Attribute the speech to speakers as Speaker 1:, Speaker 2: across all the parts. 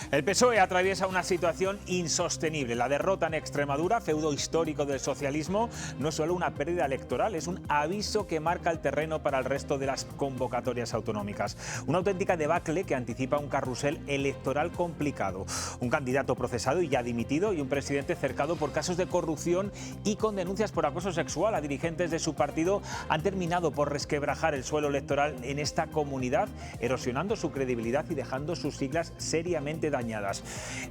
Speaker 1: El PSOE atraviesa una situación insostenible. La derrota en Extremadura, feudo histórico del socialismo, no es solo una pérdida electoral, es un aviso que marca el terreno para el resto de las convocatorias autonómicas. Una auténtica debacle que anticipa un carrusel electoral complicado. Un candidato procesado y ya dimitido y un presidente cercado por casos de corrupción y con denuncias por acoso sexual a dirigentes de su partido han terminado por resquebrajar el suelo electoral en esta comunidad, erosionando su credibilidad y dejando sus siglas seriamente dañadas.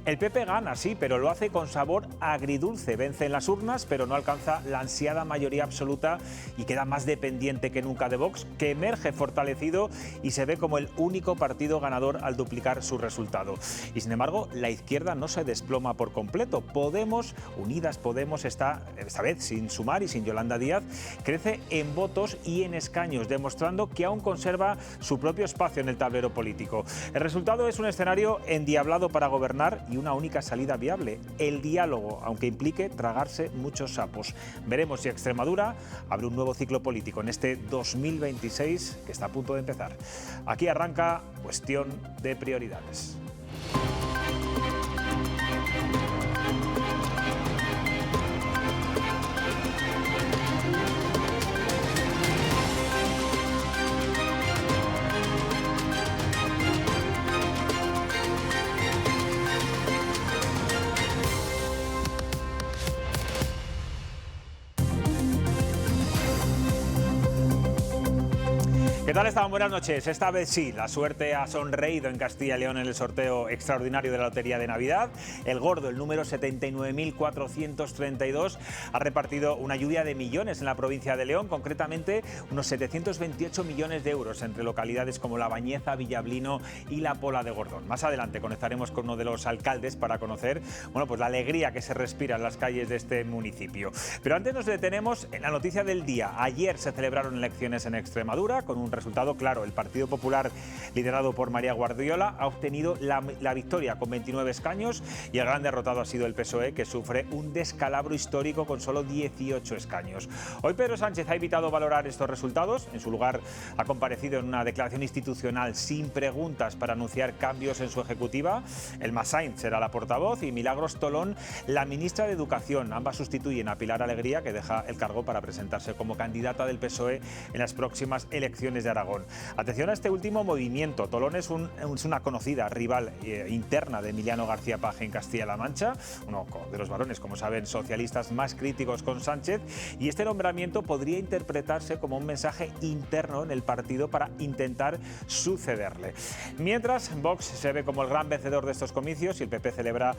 Speaker 1: El PP gana, sí, pero lo hace con sabor agridulce. Vence en las urnas, pero no alcanza la ansiada mayoría absoluta y queda más dependiente que nunca de Vox, que emerge fortalecido y se ve como el único partido ganador al duplicar su resultado. Y sin embargo, la izquierda no se desploma por completo. Podemos, Unidas Podemos, esta vez sin Sumar y sin Yolanda Díaz, crece en votos y en escaños, demostrando que aún conserva su propio espacio en el tablero político. El resultado es un escenario endiablado para gobernar y una única salida viable, el diálogo, aunque implique tragarse muchos sapos. Veremos si Extremadura abre un nuevo ciclo político en este 2026 que está a punto de empezar. Aquí arranca Cuestión de Prioridades. ¿Qué tal estaban? Buenas noches. Esta vez sí, la suerte ha sonreído en Castilla y León en el sorteo extraordinario de la Lotería de Navidad. El gordo, el número 79.432, ha repartido una lluvia de millones en la provincia de León, concretamente unos 728 millones de euros entre localidades como La Bañeza, Villablino y La Pola de Gordón. Más adelante conectaremos con uno de los alcaldes para conocer pues la alegría que se respira en las calles de este municipio. Pero antes nos detenemos en la noticia del día. Ayer se celebraron elecciones en Extremadura con un resultado claro. El Partido Popular, liderado por María Guardiola, ha obtenido la victoria con 29 escaños y el gran derrotado ha sido el PSOE, que sufre un descalabro histórico con solo 18 escaños. Hoy Pedro Sánchez ha evitado valorar estos resultados. En su lugar ha comparecido en una declaración institucional sin preguntas para anunciar cambios en su ejecutiva. Elma Sainz será la portavoz y Milagros Tolón la ministra de Educación. Ambas sustituyen a Pilar Alegría, que deja el cargo para presentarse como candidata del PSOE en las próximas elecciones de Aragón. Atención a este último movimiento. Tolón es una conocida rival interna de Emiliano García Paje en Castilla-La Mancha, uno de los varones, como saben, socialistas más críticos con Sánchez, y este nombramiento podría interpretarse como un mensaje interno en el partido para intentar sucederle. Mientras, Vox se ve como el gran vencedor de estos comicios y el PP celebra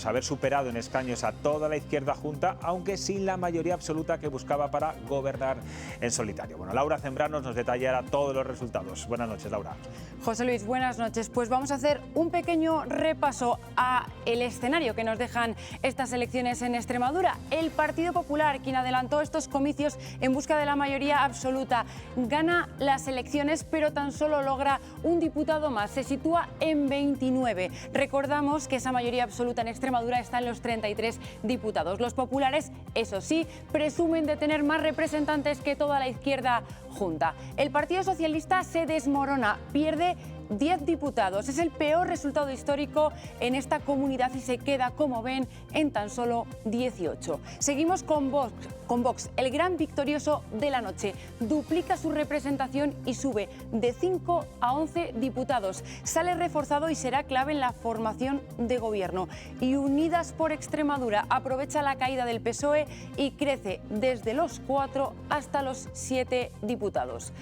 Speaker 1: haber superado en escaños a toda la izquierda junta, aunque sin la mayoría absoluta que buscaba para gobernar en solitario. Laura Zembranos nos detallará todos los resultados. Buenas noches, Laura.
Speaker 2: José Luis, buenas noches. Pues vamos a hacer un pequeño repaso a el escenario que nos dejan estas elecciones en Extremadura. El Partido Popular, quien adelantó estos comicios en busca de la mayoría absoluta, gana las elecciones, pero tan solo logra un diputado más. Se sitúa en 29. Recordamos que esa mayoría absoluta en Extremadura está en los 33 diputados. Los populares, eso sí, presumen de tener más representantes que toda la izquierda junta. El Partido Socialista se desmorona, pierde 10 diputados. Es el peor resultado histórico en esta comunidad y se queda, como ven, en tan solo 18. Seguimos con Vox, el gran victorioso de la noche. Duplica su representación y sube de 5 a 11 diputados. Sale reforzado y será clave en la formación de gobierno. Y Unidas por Extremadura aprovecha la caída del PSOE y crece desde los 4 hasta los 7 diputados.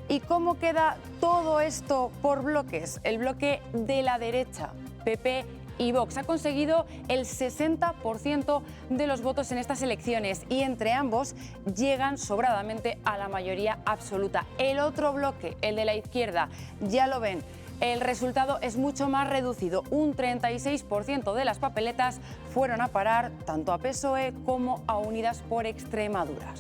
Speaker 2: ¿Y cómo queda todo esto por bloques? El bloque de la derecha, PP y Vox, ha conseguido el 60% de los votos en estas elecciones y entre ambos llegan sobradamente a la mayoría absoluta. El otro bloque, el de la izquierda, ya lo ven. El resultado es mucho más reducido. Un 36% de las papeletas fueron a parar tanto a PSOE como a Unidas por Extremadura.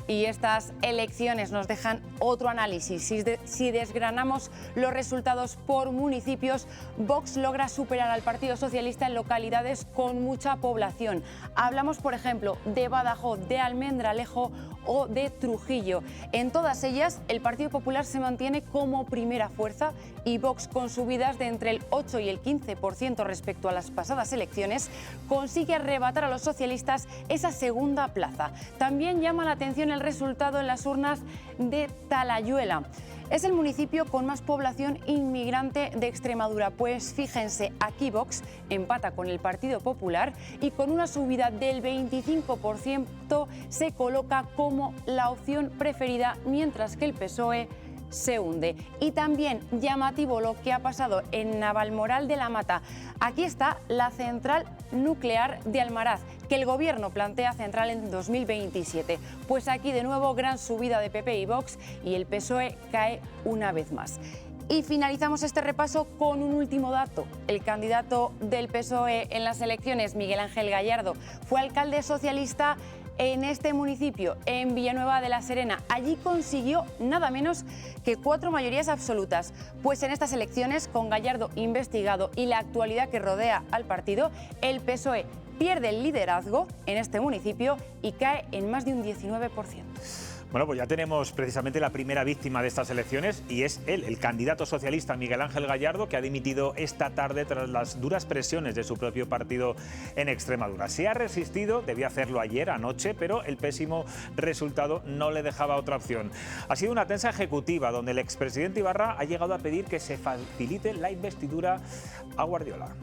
Speaker 2: Y estas elecciones nos dejan otro análisis. Si desgranamos los resultados por municipios, Vox logra superar al Partido Socialista en localidades con mucha población. Hablamos, por ejemplo, de Badajoz, de Almendralejo o de Trujillo. En todas ellas, el Partido Popular se mantiene como primera fuerza y Vox, con subidas de entre el 8 y el 15% respecto a las pasadas elecciones, consigue arrebatar a los socialistas esa segunda plaza. También llama la atención el resultado en las urnas de Talayuela. Es el municipio con más población inmigrante de Extremadura, pues fíjense, aquí Vox empata con el Partido Popular y con una subida del 25% se coloca como la opción preferida, mientras que el PSOE se hunde. Y también llamativo lo que ha pasado en Navalmoral de la Mata. Aquí está la central nuclear de Almaraz, que el Gobierno plantea central en 2027. Pues aquí de nuevo gran subida de PP y Vox y el PSOE cae una vez más. Y finalizamos este repaso con un último dato. El candidato del PSOE en las elecciones, Miguel Ángel Gallardo, fue alcalde socialista en este municipio, en Villanueva de la Serena. Allí consiguió nada menos que 4 mayorías absolutas. Pues en estas elecciones, con Gallardo investigado y la actualidad que rodea al partido, el PSOE pierde el liderazgo en este municipio y cae en más de un 19%.
Speaker 1: Bueno, pues ya tenemos precisamente la primera víctima de estas elecciones y es él, el candidato socialista Miguel Ángel Gallardo, que ha dimitido esta tarde tras las duras presiones de su propio partido en Extremadura. Se ha resistido, debía hacerlo ayer, anoche, pero el pésimo resultado no le dejaba otra opción. Ha sido una tensa ejecutiva donde el expresidente Ibarra ha llegado a pedir que se facilite la investidura a Guardiola.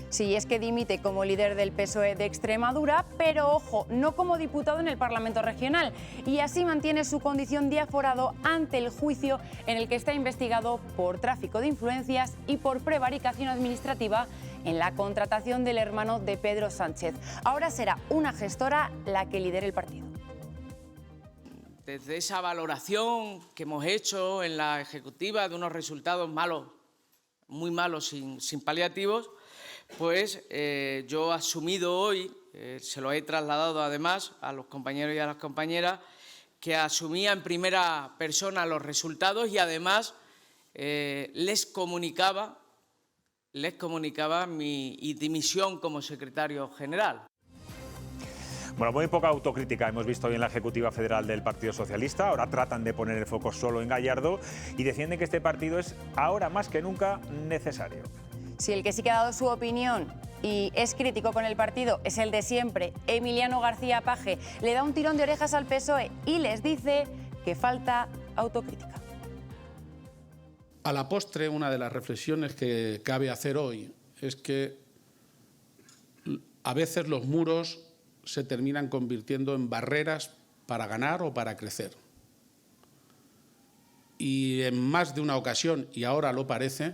Speaker 2: Sí, es que dimite como líder del PSOE de Extremadura, pero ojo, no como diputado en el Parlamento Regional. Y así mantiene su condición de aforado ante el juicio en el que está investigado por tráfico de influencias y por prevaricación administrativa en la contratación del hermano de Pedro Sánchez. Ahora será una gestora la que lidere el partido.
Speaker 3: Desde esa valoración que hemos hecho en la ejecutiva de unos resultados malos, muy malos, sin paliativos, pues yo he asumido hoy, se lo he trasladado además a los compañeros y a las compañeras, que asumía en primera persona los resultados y además les comunicaba mi dimisión como secretario general.
Speaker 1: Bueno, muy poca autocrítica hemos visto hoy en la Ejecutiva Federal del Partido Socialista. Ahora tratan de poner el foco solo en Gallardo y defienden que este partido es ahora más que nunca necesario.
Speaker 2: Si el que sí que ha dado su opinión y es crítico con el partido es el de siempre, Emiliano García Paje, le da un tirón de orejas al PSOE y les dice que falta autocrítica.
Speaker 4: A la postre, una de las reflexiones que cabe hacer hoy es que a veces los muros se terminan convirtiendo en barreras para ganar o para crecer. Y en más de una ocasión, y ahora lo parece,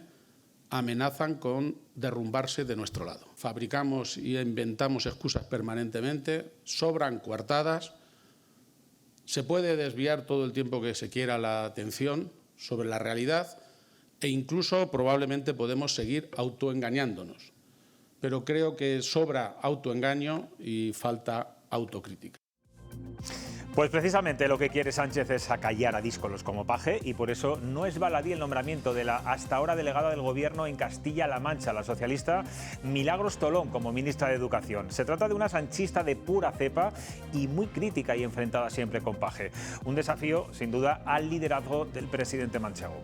Speaker 4: amenazan con derrumbarse de nuestro lado. Fabricamos y inventamos excusas permanentemente, sobran coartadas, se puede desviar todo el tiempo que se quiera la atención sobre la realidad e incluso probablemente podemos seguir autoengañándonos. Pero creo que sobra autoengaño y falta autocrítica.
Speaker 1: Pues precisamente lo que quiere Sánchez es acallar a díscolos como Paje y por eso no es baladí el nombramiento de la hasta ahora delegada del Gobierno en Castilla-La Mancha, la socialista Milagros Tolón, como ministra de Educación. Se trata de una sanchista de pura cepa y muy crítica y enfrentada siempre con Paje. Un desafío, sin duda, al liderazgo del presidente manchego.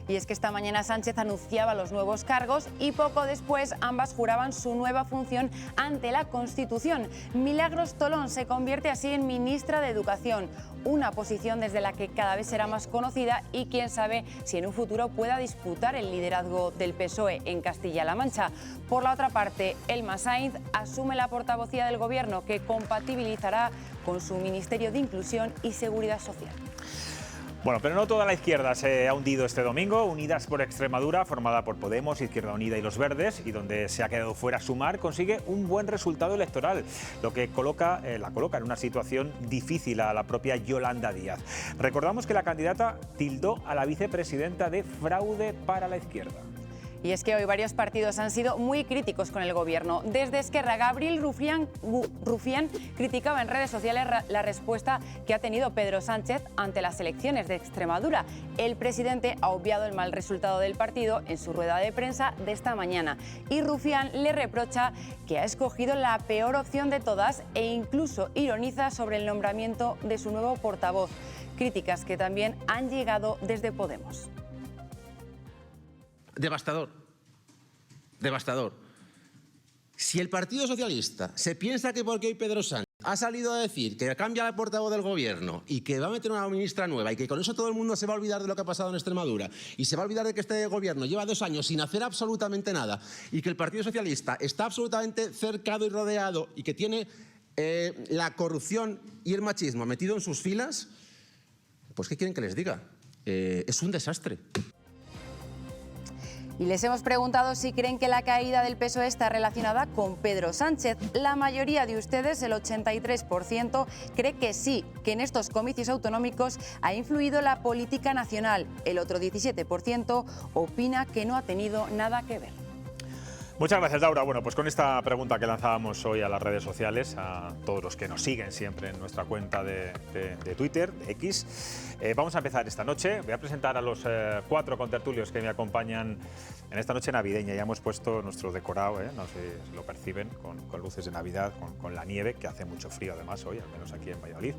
Speaker 2: Y es que esta mañana Sánchez anunciaba los nuevos cargos y poco después ambas juraban su nueva función ante la Constitución. Milagros Tolón se convierte así en ministra de Educación, una posición desde la que cada vez será más conocida y quién sabe si en un futuro pueda disputar el liderazgo del PSOE en Castilla-La Mancha. Por la otra parte, Elma Sainz asume la portavocía del Gobierno, que compatibilizará con su Ministerio de Inclusión y Seguridad Social.
Speaker 1: Bueno, pero no toda la izquierda se ha hundido este domingo. Unidas por Extremadura, formada por Podemos, Izquierda Unida y Los Verdes, y donde se ha quedado fuera Sumar, consigue un buen resultado electoral, lo que la coloca en una situación difícil a la propia Yolanda Díaz. Recordamos que la candidata tildó a la vicepresidenta de fraude para la izquierda.
Speaker 2: Y es que hoy varios partidos han sido muy críticos con el gobierno. Desde Esquerra, Gabriel Rufián criticaba en redes sociales la respuesta que ha tenido Pedro Sánchez ante las elecciones de Extremadura. El presidente ha obviado el mal resultado del partido en su rueda de prensa de esta mañana. Y Rufián le reprocha que ha escogido la peor opción de todas e incluso ironiza sobre el nombramiento de su nuevo portavoz. Críticas que también han llegado desde Podemos.
Speaker 5: Devastador. Devastador. Si el Partido Socialista se piensa que porque hoy Pedro Sánchez ha salido a decir que cambia el portavoz del gobierno y que va a meter una ministra nueva y que con eso todo el mundo se va a olvidar de lo que ha pasado en Extremadura y se va a olvidar de que este gobierno lleva 2 años sin hacer absolutamente nada y que el Partido Socialista está absolutamente cercado y rodeado y que tiene la corrupción y el machismo metido en sus filas, pues ¿qué quieren que les diga? Es un desastre.
Speaker 2: Y les hemos preguntado si creen que la caída del PSOE está relacionada con Pedro Sánchez. La mayoría de ustedes, el 83%, cree que sí, que en estos comicios autonómicos ha influido la política nacional. El otro 17% opina que no ha tenido nada que ver.
Speaker 1: Muchas gracias, Laura. Bueno, pues con esta pregunta que lanzábamos hoy a las redes sociales, a todos los que nos siguen siempre en nuestra cuenta de Twitter, de X, vamos a empezar esta noche. Voy a presentar a los 4 contertulios que me acompañan en esta noche navideña. Ya hemos puesto nuestro decorado, no sé si lo perciben, con luces de Navidad, con la nieve, que hace mucho frío además hoy, al menos aquí en Valladolid.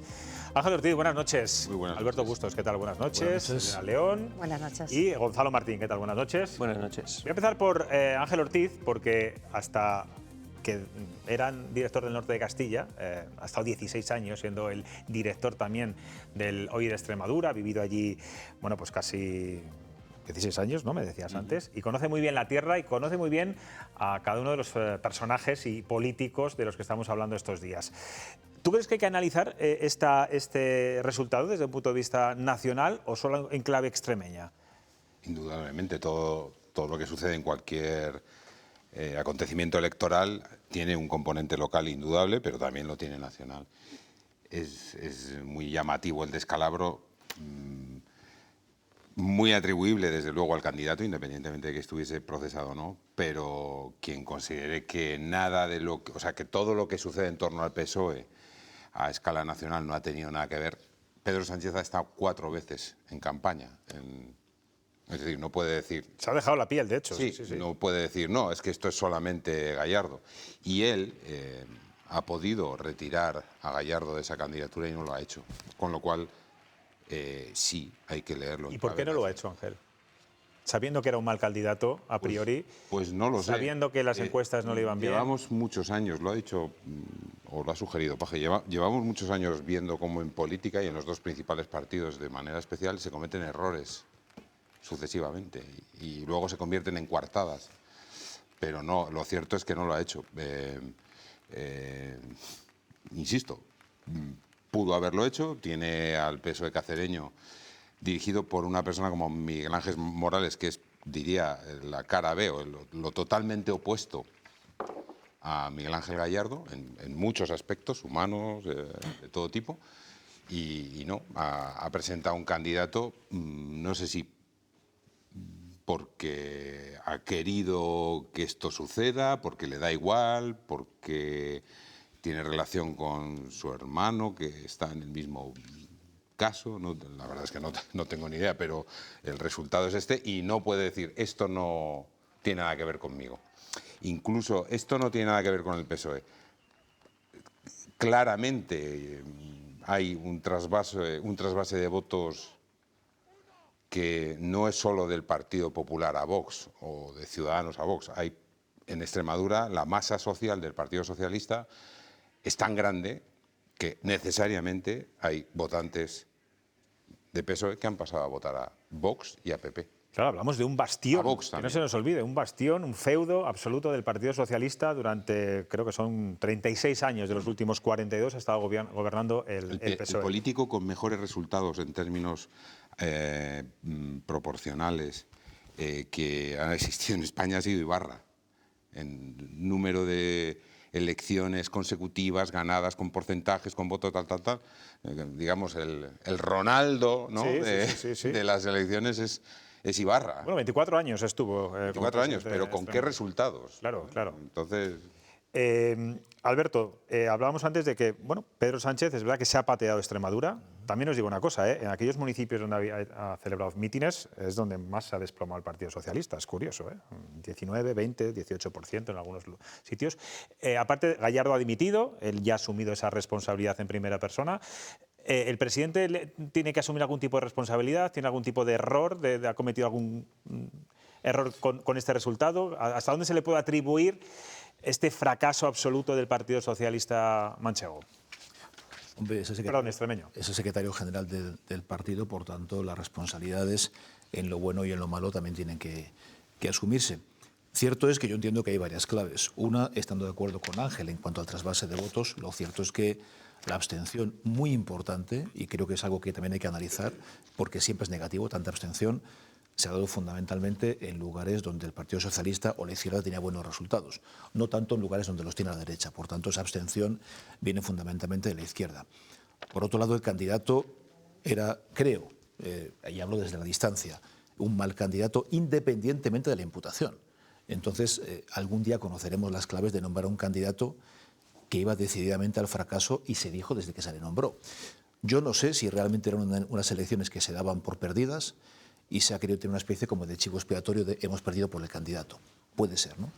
Speaker 1: Ángel Ortiz, buenas noches.
Speaker 6: Muy buenas
Speaker 1: Alberto
Speaker 6: noches.
Speaker 1: Bustos, ¿qué tal? Buenas noches.
Speaker 6: Buenas noches.
Speaker 1: Elena León.
Speaker 2: Buenas noches.
Speaker 1: Y Gonzalo Martín, ¿qué tal? Buenas noches.
Speaker 6: Buenas noches.
Speaker 1: Voy a empezar por Ángel Ortiz, porque hasta que era director del Norte de Castilla, ha estado 16 años siendo el director también del Hoy de Extremadura, ha vivido allí, bueno, pues casi 16 años, ¿no? Me decías antes, y conoce muy bien la tierra y conoce muy bien a cada uno de los personajes y políticos de los que estamos hablando estos días. ¿Tú crees que hay que analizar este resultado desde un punto de vista nacional o solo en clave extremeña?
Speaker 6: Indudablemente, todo lo que sucede en cualquier acontecimiento electoral tiene un componente local indudable, pero también lo tiene nacional. Es muy llamativo el descalabro, muy atribuible desde luego al candidato, independientemente de que estuviese procesado o no, pero quien considere que nada de lo que, o sea, que todo lo que sucede en torno al PSOE a escala nacional no ha tenido nada que ver. Pedro Sánchez ha estado 4 veces en campaña. Es decir, no puede decir...
Speaker 1: Se ha dejado la piel, de hecho.
Speaker 6: Sí, no puede decir, no, es que esto es solamente Gallardo. Y él ha podido retirar a Gallardo de esa candidatura y no lo ha hecho. Con lo cual, sí, hay que leerlo.
Speaker 1: ¿Y por qué no lo ha hecho, Ángel? Sabiendo que era un mal candidato, a priori,
Speaker 6: pues no lo sé.
Speaker 1: Sabiendo que las encuestas no le iban bien.
Speaker 6: Llevamos muchos años, lo ha dicho, o lo ha sugerido Paje, llevamos muchos años viendo cómo en política y en los 2 principales partidos de manera especial se cometen errores sucesivamente y luego se convierten en coartadas. Pero no, lo cierto es que no lo ha hecho. Insisto, pudo haberlo hecho, tiene al PSOE cacereño dirigido por una persona como Miguel Ángel Morales, que es, diría, la cara B, o lo totalmente opuesto a Miguel Ángel Gallardo, en muchos aspectos, humanos, de todo tipo, y no, ha presentado un candidato, no sé si porque ha querido que esto suceda, porque le da igual, porque tiene relación con su hermano, que está en el mismo caso. No, la verdad es que no tengo ni idea, pero el resultado es este y no puede decir, esto no tiene nada que ver conmigo. Incluso esto no tiene nada que ver con el PSOE. Claramente hay un trasvase de votos que no es solo del Partido Popular a Vox o de Ciudadanos a Vox. Hay en Extremadura la masa social del Partido Socialista es tan grande que necesariamente hay votantes de PSOE que han pasado a votar a Vox y a PP.
Speaker 1: Claro, hablamos de un bastión, que no se nos olvide, un bastión, un feudo absoluto del Partido Socialista durante, creo que son 36 años de los últimos 42, ha estado gobernando el PSOE.
Speaker 6: El político con mejores resultados en términos proporcionales que ha existido en España ha sido Ibarra, en número de elecciones consecutivas ganadas con porcentajes, con votos, digamos el Ronaldo, ¿no?
Speaker 1: Sí.
Speaker 6: de las elecciones es es Ibarra.
Speaker 1: Bueno, 24 años estuvo.
Speaker 6: 24 años, pero ¿con qué resultados?
Speaker 1: Claro, claro.
Speaker 6: Entonces...
Speaker 1: Alberto, hablábamos antes de que, bueno, Pedro Sánchez es verdad que se ha pateado Extremadura. También os digo una cosa, en aquellos municipios donde ha celebrado mítines es donde más se ha desplomado el Partido Socialista. Es curioso, 19, 20, 18% en algunos sitios. Aparte, Gallardo ha dimitido, él ya ha asumido esa responsabilidad en primera persona. ¿El presidente tiene que asumir algún tipo de responsabilidad? ¿Tiene algún tipo de error? ¿Ha cometido algún error con este resultado? ¿Hasta dónde se le puede atribuir este fracaso absoluto del Partido Socialista manchego?
Speaker 7: Hombre,
Speaker 1: Extremeño.
Speaker 7: Es el secretario general del partido, por tanto, las responsabilidades en lo bueno y en lo malo también tienen que asumirse. Cierto es que yo entiendo que hay varias claves. Una, estando de acuerdo con Ángel en cuanto al trasvase de votos, lo cierto es que la abstención, muy importante, y creo que es algo que también hay que analizar, porque siempre es negativo, tanta abstención, se ha dado fundamentalmente en lugares donde el Partido Socialista o la izquierda tenía buenos resultados, no tanto en lugares donde los tiene la derecha. Por tanto, esa abstención viene fundamentalmente de la izquierda. Por otro lado, el candidato era, creo, y hablo desde la distancia, un mal candidato independientemente de la imputación. Entonces, algún día conoceremos las claves de nombrar a un candidato que iba decididamente al fracaso y se dijo desde que se le nombró. Yo no sé si realmente eran unas elecciones que se daban por perdidas y se ha querido tener una especie como de chivo expiatorio de hemos perdido por el candidato. Puede ser, ¿no?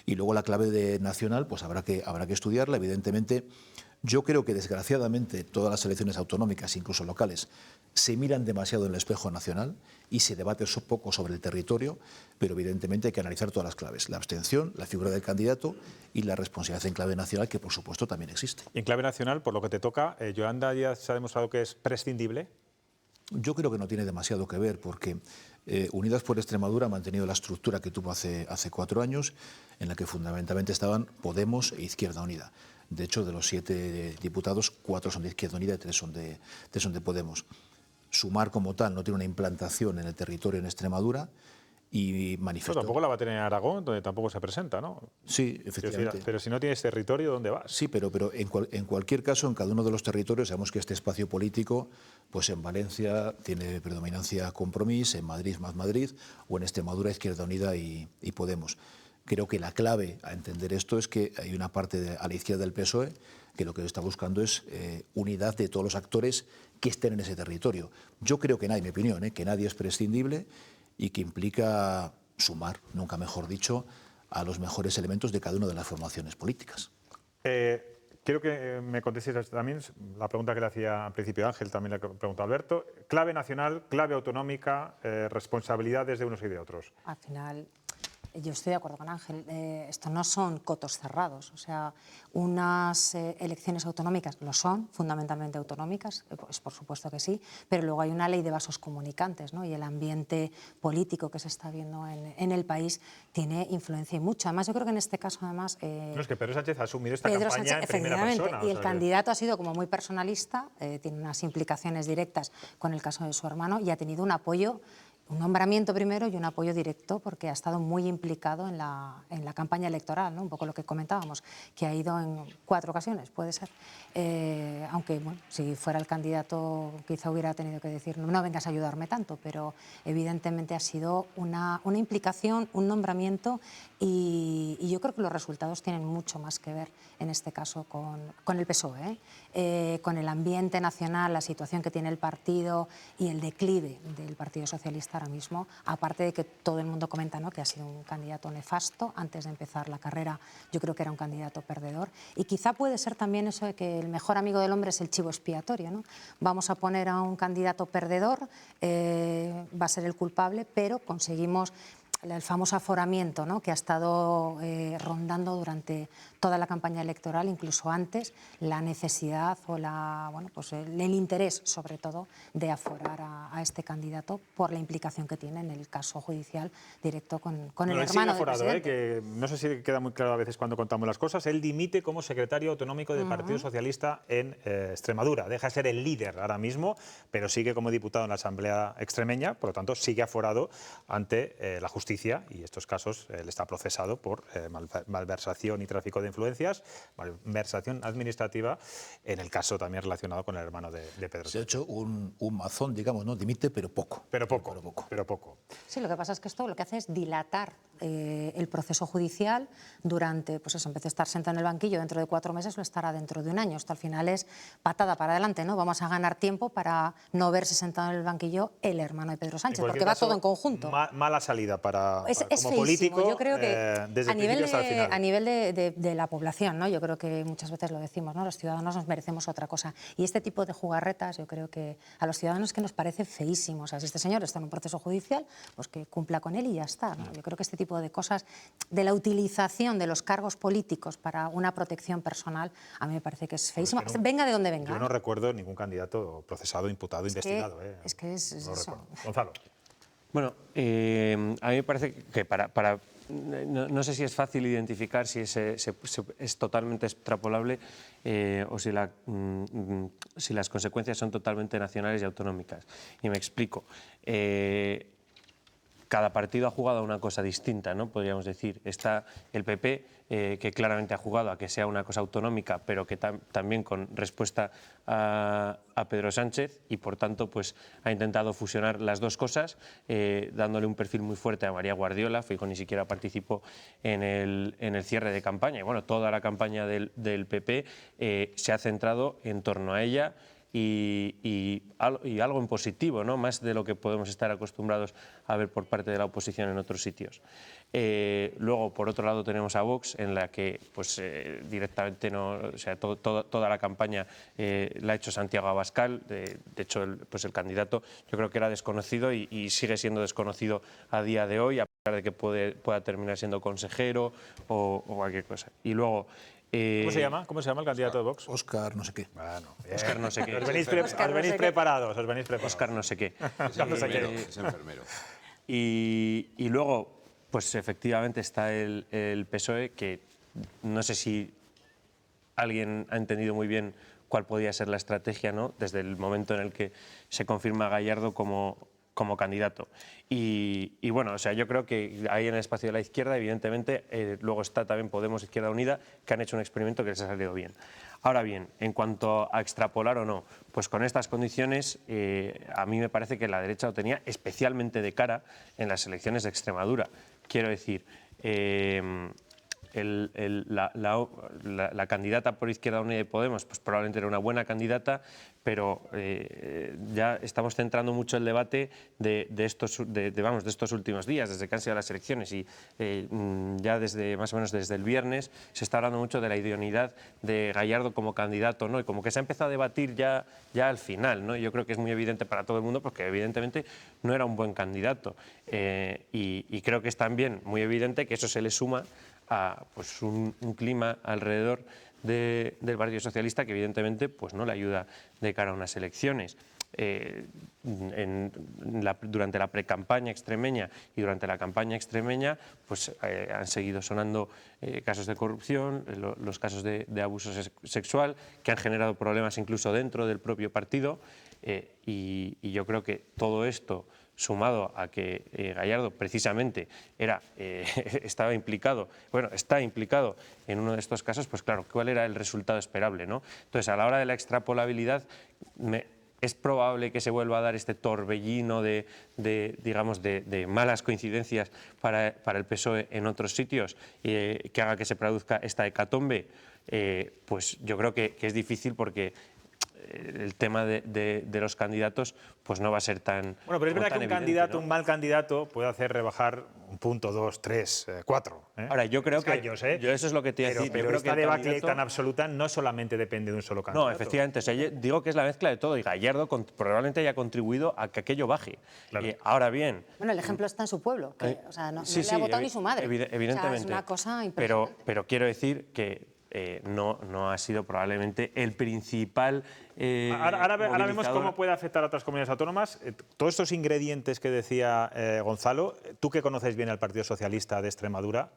Speaker 7: Y luego la clave de nacional, pues habrá que estudiarla. Evidentemente, yo creo que desgraciadamente todas las elecciones autonómicas, incluso locales, se miran demasiado en el espejo nacional y se debate poco sobre el territorio, pero evidentemente hay que analizar todas las claves. La abstención, la figura del candidato y la responsabilidad en clave nacional, que por supuesto también existe.
Speaker 1: Y en clave nacional, por lo que te toca, Yolanda Díaz se ha demostrado que es prescindible.
Speaker 7: Yo creo que no tiene demasiado que ver porque Unidas por Extremadura ha mantenido la estructura que tuvo hace 4 años, en la que fundamentalmente estaban Podemos e Izquierda Unida. De hecho, de los 7 diputados, 4 son de Izquierda Unida y 3 son de Podemos. Sumar como tal no tiene una implantación en el territorio en Extremadura y manifestó...
Speaker 1: Pero tampoco la va a tener en Aragón, donde tampoco se presenta, ¿no?
Speaker 7: Sí, efectivamente.
Speaker 1: Pero si no tienes territorio, ¿dónde vas?
Speaker 7: Sí, pero en cualquier caso, en cada uno de los territorios, sabemos que este espacio político, pues en Valencia tiene predominancia Compromís, en Madrid más Madrid, o en Extremadura Izquierda Unida y Podemos. Creo que la clave a entender esto es que hay una parte a la izquierda del PSOE que lo que está buscando es unidad de todos los actores que estén en ese territorio. Yo creo que nadie, en mi opinión, que nadie es prescindible y que implica sumar, nunca mejor dicho, a los mejores elementos de cada una de las formaciones políticas.
Speaker 1: Quiero que me contestes también la pregunta que le hacía al principio Ángel, también le pregunto a Alberto. Clave nacional, clave autonómica, responsabilidades de unos y de otros.
Speaker 8: Al final, yo estoy de acuerdo con Ángel, esto no son cotos cerrados, o sea, unas elecciones autonómicas lo son, fundamentalmente autonómicas, pues por supuesto que sí, pero luego hay una ley de vasos comunicantes, ¿no? Y el ambiente político que se está viendo en el país tiene influencia y mucha. Además, yo creo que en este caso, además...
Speaker 1: no, es que Pedro Sánchez ha asumido esta campaña en primera persona.
Speaker 8: Y el candidato ha sido como muy personalista, tiene unas implicaciones directas con el caso de su hermano y ha tenido un apoyo, un nombramiento primero y un apoyo directo porque ha estado muy implicado en la campaña electoral, ¿no? Un poco lo que comentábamos, que ha ido en 4 ocasiones, puede ser. Aunque, bueno, si fuera el candidato quizá hubiera tenido que decir no vengas a ayudarme tanto, pero evidentemente ha sido una implicación, un nombramiento y yo creo que los resultados tienen mucho más que ver en este caso con el PSOE, con el ambiente nacional, la situación que tiene el partido y el declive del Partido Socialista ahora mismo, aparte de que todo el mundo comenta, ¿no?, que ha sido un candidato nefasto antes de empezar la carrera. Yo creo que era un candidato perdedor y quizá puede ser también eso de que el mejor amigo del hombre es el chivo expiatorio, ¿no? Vamos a poner a un candidato perdedor, va a ser el culpable, pero conseguimos el famoso aforamiento, ¿no?, que ha estado rondando durante toda la campaña electoral, incluso antes, la necesidad o el interés, sobre todo, de aforar a este candidato por la implicación que tiene en el caso judicial directo con el hermano del presidente.
Speaker 1: Que no sé si queda muy claro a veces cuando contamos las cosas. Él dimite como secretario autonómico del Partido Socialista en Extremadura. Deja de ser el líder ahora mismo, pero sigue como diputado en la Asamblea extremeña, por lo tanto sigue aforado ante la justicia y estos casos él está procesado por malversación y tráfico de influencias, malversación administrativa, en el caso también relacionado con el hermano de Pedro
Speaker 7: Se ha
Speaker 1: Sánchez.
Speaker 7: hecho un mazón, digamos, ¿no? Dimite, pero poco.
Speaker 1: Pero poco.
Speaker 8: Sí, lo que pasa es que esto lo que hace es dilatar el proceso judicial durante, pues eso, en vez de estar sentado en el banquillo dentro de 4 meses, lo estará dentro de un año. Esto al final es patada para adelante, ¿no? Vamos a ganar tiempo para no verse sentado en el banquillo el hermano de Pedro Sánchez, porque va todo en conjunto.
Speaker 1: Mala salida para
Speaker 8: Es
Speaker 1: como
Speaker 8: feísimo.
Speaker 1: político,
Speaker 8: Yo creo que
Speaker 1: desde el principio hasta el final.
Speaker 8: a nivel de la población, ¿no? Yo creo que muchas veces lo decimos, ¿no? Los ciudadanos nos merecemos otra cosa. Y este tipo de jugarretas, yo creo que a los ciudadanos que nos parece feísimo. O sea, si este señor está en un proceso judicial, pues que cumpla con él y ya está, ¿no? Yo creo que este tipo de cosas, de la utilización de los cargos políticos para una protección personal, a mí me parece que es feísimo, venga de donde venga.
Speaker 1: Yo no recuerdo ningún candidato procesado, imputado, investigado.
Speaker 8: Es que es
Speaker 1: no
Speaker 8: eso.
Speaker 1: recuerdo. Gonzalo.
Speaker 9: Bueno, a mí me parece que no sé si es fácil identificar si es totalmente extrapolable o si las consecuencias son totalmente nacionales y autonómicas. Y me explico. Cada partido ha jugado a una cosa distinta, ¿no? Podríamos decir. Está el PP, que claramente ha jugado a que sea una cosa autonómica, pero que también con respuesta a Pedro Sánchez, y por tanto pues, ha intentado fusionar las dos cosas, dándole un perfil muy fuerte a María Guardiola. Feijóo ni siquiera participó en el cierre de campaña. Y bueno, toda la campaña del PP se ha centrado en torno a ella. Y algo en positivo, ¿no? Más de lo que podemos estar acostumbrados a ver por parte de la oposición en otros sitios. Luego, por otro lado, tenemos a Vox, en la que pues, directamente no, o sea, toda la campaña la ha hecho Santiago Abascal. De hecho, el candidato yo creo que era desconocido y sigue siendo desconocido a día de hoy, a pesar de que pueda terminar siendo consejero o cualquier cosa. Y luego...
Speaker 1: ¿Cómo se llama el candidato de Vox?
Speaker 7: Óscar no sé qué.
Speaker 1: Bueno,
Speaker 9: Óscar no sé qué.
Speaker 1: Os venís preparados.
Speaker 9: Óscar no sé qué.
Speaker 6: Es enfermero.
Speaker 9: Y luego, pues efectivamente está el PSOE, que no sé si alguien ha entendido muy bien cuál podía ser la estrategia, ¿no? Desde el momento en el que se confirma a Gallardo como candidato. Y bueno, o sea, yo creo que ahí en el espacio de la izquierda, evidentemente, luego está también Podemos, Izquierda Unida, que han hecho un experimento que les ha salido bien. Ahora bien, en cuanto a extrapolar o no, pues con estas condiciones a mí me parece que la derecha lo tenía especialmente de cara en las elecciones de Extremadura. Quiero decir, la candidata por Izquierda Unida y Podemos pues probablemente era una buena candidata, pero ya estamos centrando mucho el debate de estos últimos días, desde que han sido las elecciones, y ya más o menos desde el viernes se está hablando mucho de la idoneidad de Gallardo como candidato, ¿no? Y como que se ha empezado a debatir ya al final, ¿no? Yo creo que es muy evidente para todo el mundo porque evidentemente no era un buen candidato, y creo que es también muy evidente que eso se le suma a pues, un clima alrededor del Partido Socialista que evidentemente pues, no le ayuda de cara a unas elecciones. Durante la precampaña extremeña y durante la campaña extremeña pues, han seguido sonando casos de corrupción, los casos de abuso sexual, que han generado problemas incluso dentro del propio partido, y yo creo que todo esto, sumado a que Gallardo precisamente está implicado en uno de estos casos, pues claro, ¿cuál era el resultado esperable, ¿no? Entonces, a la hora de la extrapolabilidad, es probable que se vuelva a dar este torbellino de malas coincidencias para el PSOE en otros sitios, que haga que se produzca esta hecatombe. Pues yo creo que es difícil, porque el tema de los candidatos pues no va a ser tan...
Speaker 1: Bueno, pero es verdad que un candidato,
Speaker 9: ¿no?
Speaker 1: un mal candidato, puede hacer rebajar un punto, 2, 3, 4.
Speaker 9: Ahora, yo creo
Speaker 1: escaños,
Speaker 9: que... Yo eso es lo que te iba a decir.
Speaker 1: Pero esta debacle tan absoluta no solamente depende de un solo candidato.
Speaker 9: No, efectivamente. O sea, yo digo que es la mezcla de todo, y Gallardo probablemente haya contribuido a que aquello baje.
Speaker 1: Claro.
Speaker 9: Ahora bien...
Speaker 8: Bueno, el ejemplo está en su pueblo, que o sea, no le ha votado ni su madre.
Speaker 9: Evidentemente.
Speaker 8: O sea, es una cosa impresionante.
Speaker 9: Pero quiero decir que no ha sido probablemente el principal
Speaker 1: ahora vemos
Speaker 9: movilizador.
Speaker 1: cómo puede afectar a otras comunidades autónomas. Todos estos ingredientes que decía Gonzalo, tú que conoces bien al Partido Socialista de Extremadura,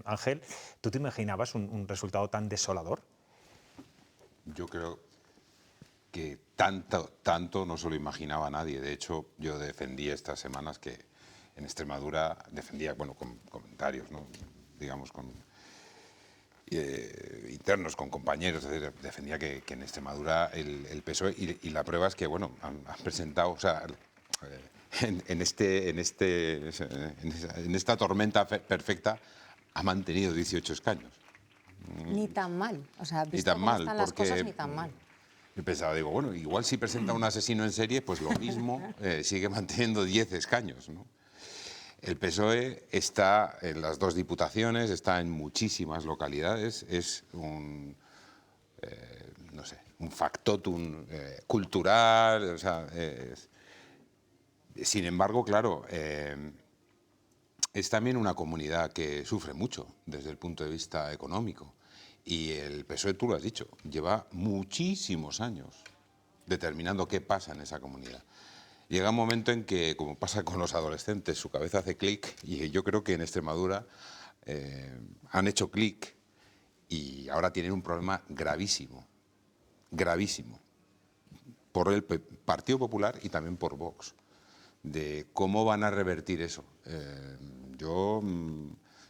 Speaker 1: Ángel, ¿tú te imaginabas un resultado tan desolador?
Speaker 6: Yo creo que tanto no se lo imaginaba nadie. De hecho, yo defendí estas semanas que en Extremadura, con comentarios, ¿no? Digamos, con internos con compañeros, etcétera, defendía que en Extremadura el PSOE, y la prueba es que, bueno, han presentado, o sea, en esta tormenta perfecta ha mantenido 18 escaños.
Speaker 8: Ni tan mal, o sea,
Speaker 6: Ni
Speaker 8: visto
Speaker 6: tan
Speaker 8: cómo
Speaker 6: mal,
Speaker 8: están las
Speaker 6: porque
Speaker 8: cosas, ni tan mal.
Speaker 6: yo pensaba, digo, bueno, igual si presenta un asesino en serie, pues lo mismo, sigue manteniendo 10 escaños, ¿no? El PSOE está en las 2 diputaciones, está en muchísimas localidades, es un, no sé, un factotum cultural, o sea, sin embargo, claro, es también una comunidad que sufre mucho desde el punto de vista económico. Y el PSOE, tú lo has dicho, lleva muchísimos años determinando qué pasa en esa comunidad. Llega un momento en que, como pasa con los adolescentes, su cabeza hace clic, y yo creo que en Extremadura han hecho clic y ahora tienen un problema gravísimo, gravísimo, por el Partido Popular y también por Vox, de cómo van a revertir eso. Yo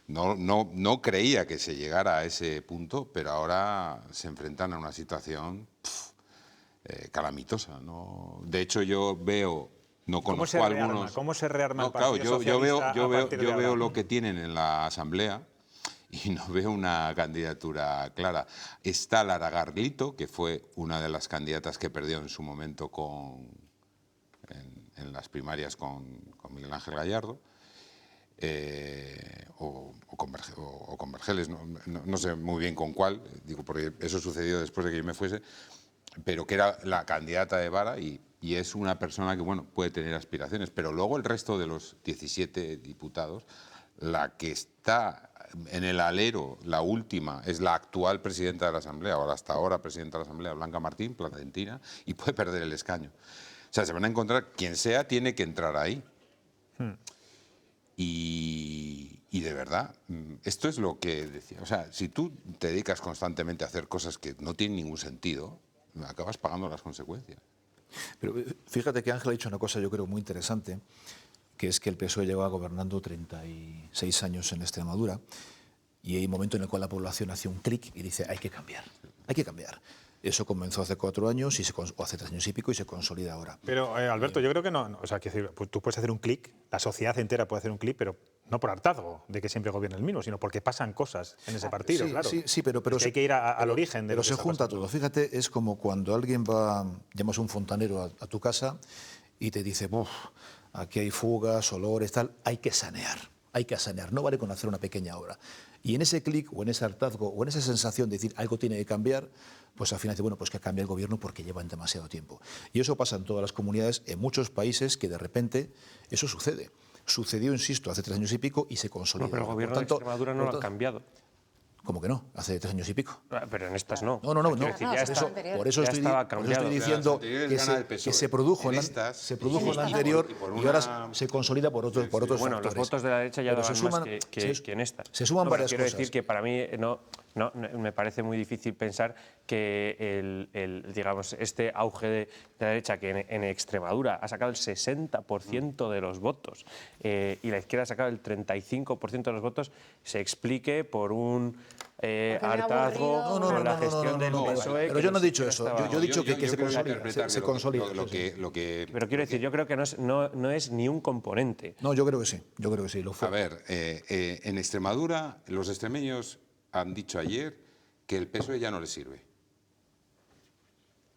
Speaker 6: no creía que se llegara a ese punto, pero ahora se enfrentan a una situación calamitosa, ¿no? De hecho, yo veo, no conozco a algunos...
Speaker 1: ¿Cómo se rearma el
Speaker 6: claro,
Speaker 1: Partido Socialista
Speaker 6: yo
Speaker 1: a partir de
Speaker 6: veo
Speaker 1: ahora?
Speaker 6: lo que tienen en la Asamblea y no veo una candidatura clara. Está Lara Garlito, que fue una de las candidatas que perdió en su momento en las primarias con Miguel Ángel Gallardo, o con Vergeles, no sé muy bien con cuál, digo, porque eso sucedió después de que yo me fuese, pero que era la candidata de Vara y es una persona que, bueno, puede tener aspiraciones, pero luego el resto de los 17 diputados, la que está en el alero, la última, es la actual presidenta de la Asamblea, o hasta ahora presidenta de la Asamblea, Blanca Martín, placentina, y puede perder el escaño. O sea, se van a encontrar, quien sea tiene que entrar ahí. Y de verdad, esto es lo que decía. O sea, si tú te dedicas constantemente a hacer cosas que no tienen ningún sentido, acabas pagando las consecuencias.
Speaker 7: Pero fíjate que Ángel ha dicho una cosa, yo creo, muy interesante, que es que el PSOE lleva gobernando 36 años en Extremadura y hay un momento en el cual la población hace un clic y dice, hay que cambiar, hay que cambiar. Eso comenzó hace 4 años o hace 3 años y pico y se consolida ahora.
Speaker 1: Pero, Alberto, yo creo que no. O sea, quiero decir, pues tú puedes hacer un clic, la sociedad entera puede hacer un clic, pero no por hartazgo de que siempre gobierne el mismo, sino porque pasan cosas en ese partido,
Speaker 7: Sí,
Speaker 1: claro.
Speaker 7: sí, pero
Speaker 1: Es que hay que ir al origen de
Speaker 7: pero
Speaker 1: lo que
Speaker 7: se
Speaker 1: está
Speaker 7: junta
Speaker 1: pasando.
Speaker 7: todo. Fíjate, es como cuando alguien va, llamas a un fontanero a tu casa y te dice, "Buf, aquí hay fugas, olores, tal, hay que sanear, no vale con hacer una pequeña obra". Y en ese clic o en ese hartazgo o en esa sensación de decir algo tiene que cambiar, pues al final dice, bueno, pues que cambie el gobierno porque llevan demasiado tiempo. Y eso pasa en todas las comunidades, en muchos países que de repente eso sucede. Sucedió, insisto, hace 3 años y pico y se consolidó.
Speaker 9: No, pero el gobierno de Extremadura no lo ha cambiado.
Speaker 7: ¿Cómo que no? Hace 3 años y pico.
Speaker 9: Pero en estas no.
Speaker 7: No.
Speaker 9: Quiero decir, ya está,
Speaker 7: Por eso
Speaker 9: ya
Speaker 7: estoy,
Speaker 9: estaba
Speaker 7: por eso
Speaker 9: cambiado.
Speaker 7: estoy diciendo
Speaker 6: Las anteriores
Speaker 7: que
Speaker 6: gana el
Speaker 7: se,
Speaker 6: PSOE.
Speaker 7: que se produjo
Speaker 6: En
Speaker 7: en
Speaker 6: estas,
Speaker 7: la anterior
Speaker 6: por
Speaker 7: y ahora
Speaker 6: una-
Speaker 7: se consolida por otros factores.
Speaker 9: Bueno, los votos de la derecha ya
Speaker 7: Pero
Speaker 9: daban
Speaker 7: se
Speaker 9: más
Speaker 7: suman-
Speaker 9: que en estas.
Speaker 7: se suman
Speaker 9: No, pero
Speaker 7: varias
Speaker 9: quiero
Speaker 7: cosas.
Speaker 9: decir que para mí me parece muy difícil pensar que digamos, este auge de la derecha que en Extremadura ha sacado el 60% de los votos y la izquierda ha sacado el 35% de los votos se explique por un hartazgo
Speaker 8: aburrido.
Speaker 9: con la gestión del PSOE.
Speaker 7: Pero yo no he dicho eso.
Speaker 9: estaba-
Speaker 7: Yo he dicho que se
Speaker 6: creo
Speaker 7: consolida.
Speaker 6: interpretar
Speaker 7: Se
Speaker 6: que
Speaker 7: consolida.
Speaker 6: lo que
Speaker 9: Pero quiero decir, yo creo que no es ni un componente.
Speaker 7: No, yo creo que sí. Yo creo que sí. Lo fue.
Speaker 6: A ver, en Extremadura, los extremeños han dicho ayer que el PSOE ya no les sirve.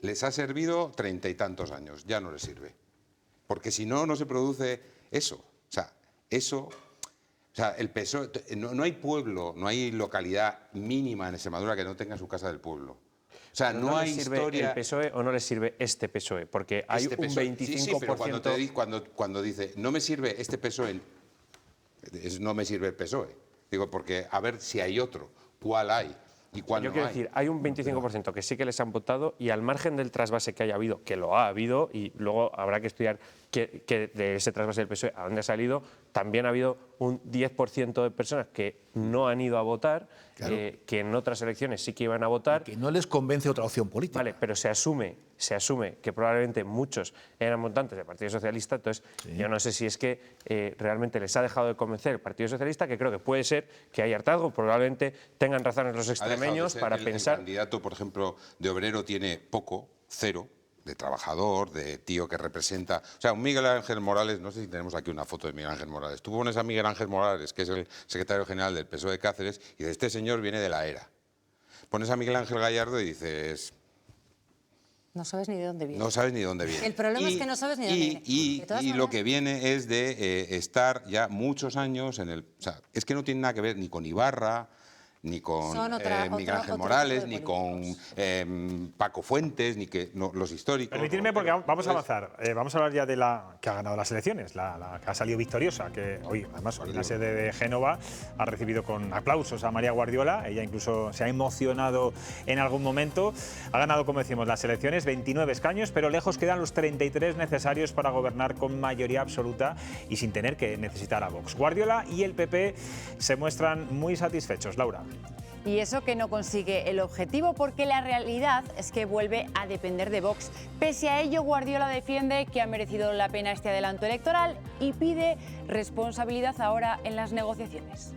Speaker 6: Les ha servido 30 y tantos años, ya no les sirve. Porque si no, no se produce eso. O sea, el PSOE, no hay pueblo, no hay localidad mínima en Extremadura que no tenga su casa del pueblo. O sea,
Speaker 9: Pero
Speaker 6: no
Speaker 9: les
Speaker 6: hay
Speaker 9: sirve
Speaker 6: historia...
Speaker 9: el PSOE o no les sirve este PSOE, porque hay
Speaker 6: Este
Speaker 9: un
Speaker 6: PSOE.
Speaker 9: 25%...
Speaker 6: Sí, pero cuando dice, no me sirve este PSOE, no me sirve el PSOE. Digo, porque a ver si hay otro, cuál hay y cuál
Speaker 9: Yo
Speaker 6: no
Speaker 9: quiero
Speaker 6: hay.
Speaker 9: decir, hay un 25% que sí que les han votado y al margen del trasvase que haya habido, que lo ha habido y luego habrá que estudiar que de ese trasvase del PSOE a dónde ha salido, también ha habido un 10% de personas que no han ido a votar,
Speaker 7: Claro.
Speaker 9: que en otras elecciones sí que iban a votar.
Speaker 7: Que no les convence otra opción política.
Speaker 9: Vale, pero se asume que probablemente muchos eran votantes del Partido Socialista, entonces yo no sé si es que realmente les ha dejado de convencer el Partido Socialista, que creo que puede ser que hay hartazgo, probablemente tengan razones los extremeños para pensar...
Speaker 6: El candidato, por ejemplo, de obrero tiene poco, cero, de trabajador, de tío que representa... O sea, un Miguel Ángel Morales, no sé si tenemos aquí una foto de Miguel Ángel Morales. Tú pones a Miguel Ángel Morales, que es el secretario general del PSOE de Cáceres, y de este señor viene de la ERA. Pones a Miguel Ángel Gallardo y dices...
Speaker 8: No sabes ni de dónde viene.
Speaker 6: No sabes ni de dónde viene.
Speaker 8: El problema es que no sabes ni de dónde viene.
Speaker 6: Y
Speaker 8: De todas
Speaker 6: lo
Speaker 8: maneras-
Speaker 6: que viene es de estar ya muchos años en el... O sea, es que no tiene nada que ver ni con Ibarra, ni con
Speaker 8: Son
Speaker 6: Miguel Ángel
Speaker 8: otro
Speaker 6: Morales,
Speaker 8: tipo de
Speaker 6: ni con Paco Fuentes, ni que no, los históricos.
Speaker 1: Permitidme, porque vamos a avanzar. Vamos a hablar ya de la que ha ganado las elecciones, la que ha salido victoriosa, que hoy, además, hoy en la sede de Génova ha recibido con aplausos a María Guardiola. Ella incluso se ha emocionado en algún momento. Ha ganado, como decimos, las elecciones, 29 escaños, pero lejos quedan los 33 necesarios para gobernar con mayoría absoluta y sin tener que necesitar a Vox. Guardiola y el PP se muestran muy satisfechos. Laura.
Speaker 2: Y eso que no consigue el objetivo, porque la realidad es que vuelve a depender de Vox. Pese a ello, Guardiola defiende que ha merecido la pena este adelanto electoral y pide responsabilidad ahora en las negociaciones.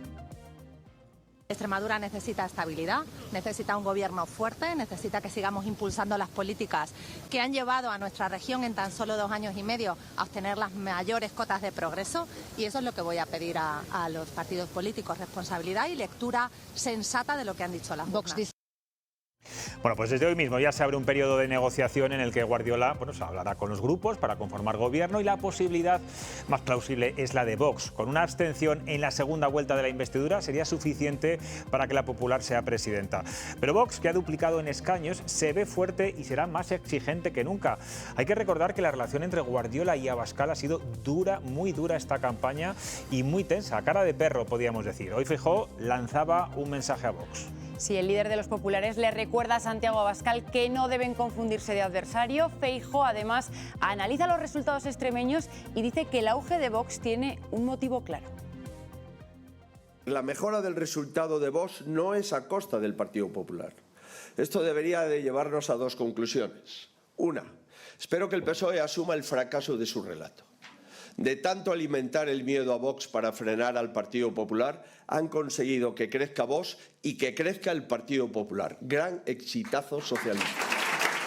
Speaker 10: Extremadura necesita estabilidad, necesita un gobierno fuerte, necesita que sigamos impulsando las políticas que han llevado a nuestra región en tan solo 2 años y medio a obtener las mayores cotas de progreso, y eso es lo que voy a pedir a los partidos políticos, responsabilidad y lectura sensata de lo que han dicho las urnas.
Speaker 1: Bueno, pues desde hoy mismo ya se abre un periodo de negociación en el que Guardiola se hablará con los grupos para conformar gobierno, y la posibilidad más plausible es la de Vox. Con una abstención en la segunda vuelta de la investidura sería suficiente para que la Popular sea presidenta. Pero Vox, que ha duplicado en escaños, se ve fuerte y será más exigente que nunca. Hay que recordar que la relación entre Guardiola y Abascal ha sido dura, muy dura esta campaña, y muy tensa, cara de perro podríamos decir. Hoy Feijóo lanzaba un mensaje a Vox.
Speaker 2: Si el líder de los populares le recuerda a Santiago Abascal que no deben confundirse de adversario, Feijóo además analiza los resultados extremeños y dice que el auge de Vox tiene un motivo claro.
Speaker 11: La mejora del resultado de Vox no es a costa del Partido Popular. Esto debería de llevarnos a 2 conclusiones. Una, espero que el PSOE asuma el fracaso de su relato. De tanto alimentar el miedo a Vox para frenar al Partido Popular, han conseguido que crezca Vox y que crezca el Partido Popular. Gran exitazo socialista.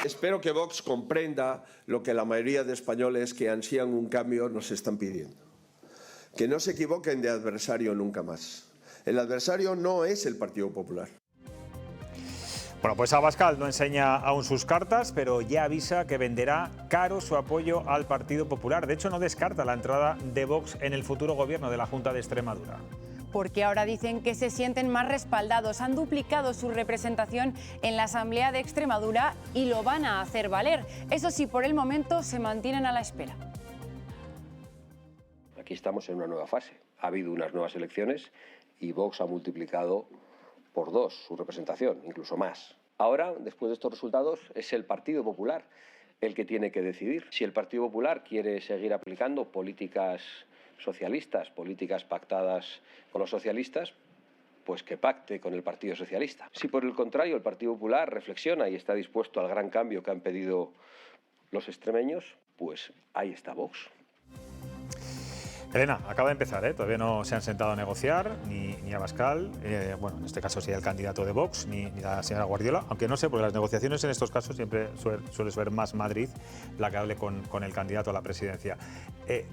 Speaker 11: Espero que Vox comprenda lo que la mayoría de españoles que ansían un cambio nos están pidiendo. Que no se equivoquen de adversario nunca más. El adversario no es el Partido Popular.
Speaker 1: Bueno, pues Abascal no enseña aún sus cartas, pero ya avisa que venderá caro su apoyo al Partido Popular. De hecho, no descarta la entrada de Vox en el futuro gobierno de la Junta de Extremadura.
Speaker 2: Porque ahora dicen que se sienten más respaldados, han duplicado su representación en la Asamblea de Extremadura y lo van a hacer valer. Eso sí, por el momento se mantienen a la espera.
Speaker 12: Aquí estamos en una nueva fase. Ha habido unas nuevas elecciones y Vox ha multiplicado por 2 su representación, incluso más. Ahora, después de estos resultados, es el Partido Popular el que tiene que decidir. Si el Partido Popular quiere seguir aplicando políticas socialistas, políticas pactadas con los socialistas, pues que pacte con el Partido Socialista. Si por el contrario el Partido Popular reflexiona y está dispuesto al gran cambio que han pedido los extremeños, pues ahí está Vox.
Speaker 1: Elena, acaba de empezar, todavía no se han sentado a negociar ni Abascal, bueno, en este caso sería el candidato de Vox, ni la señora Guardiola, aunque no sé, porque las negociaciones en estos casos siempre suele ser más Madrid la que hable con el candidato a la presidencia.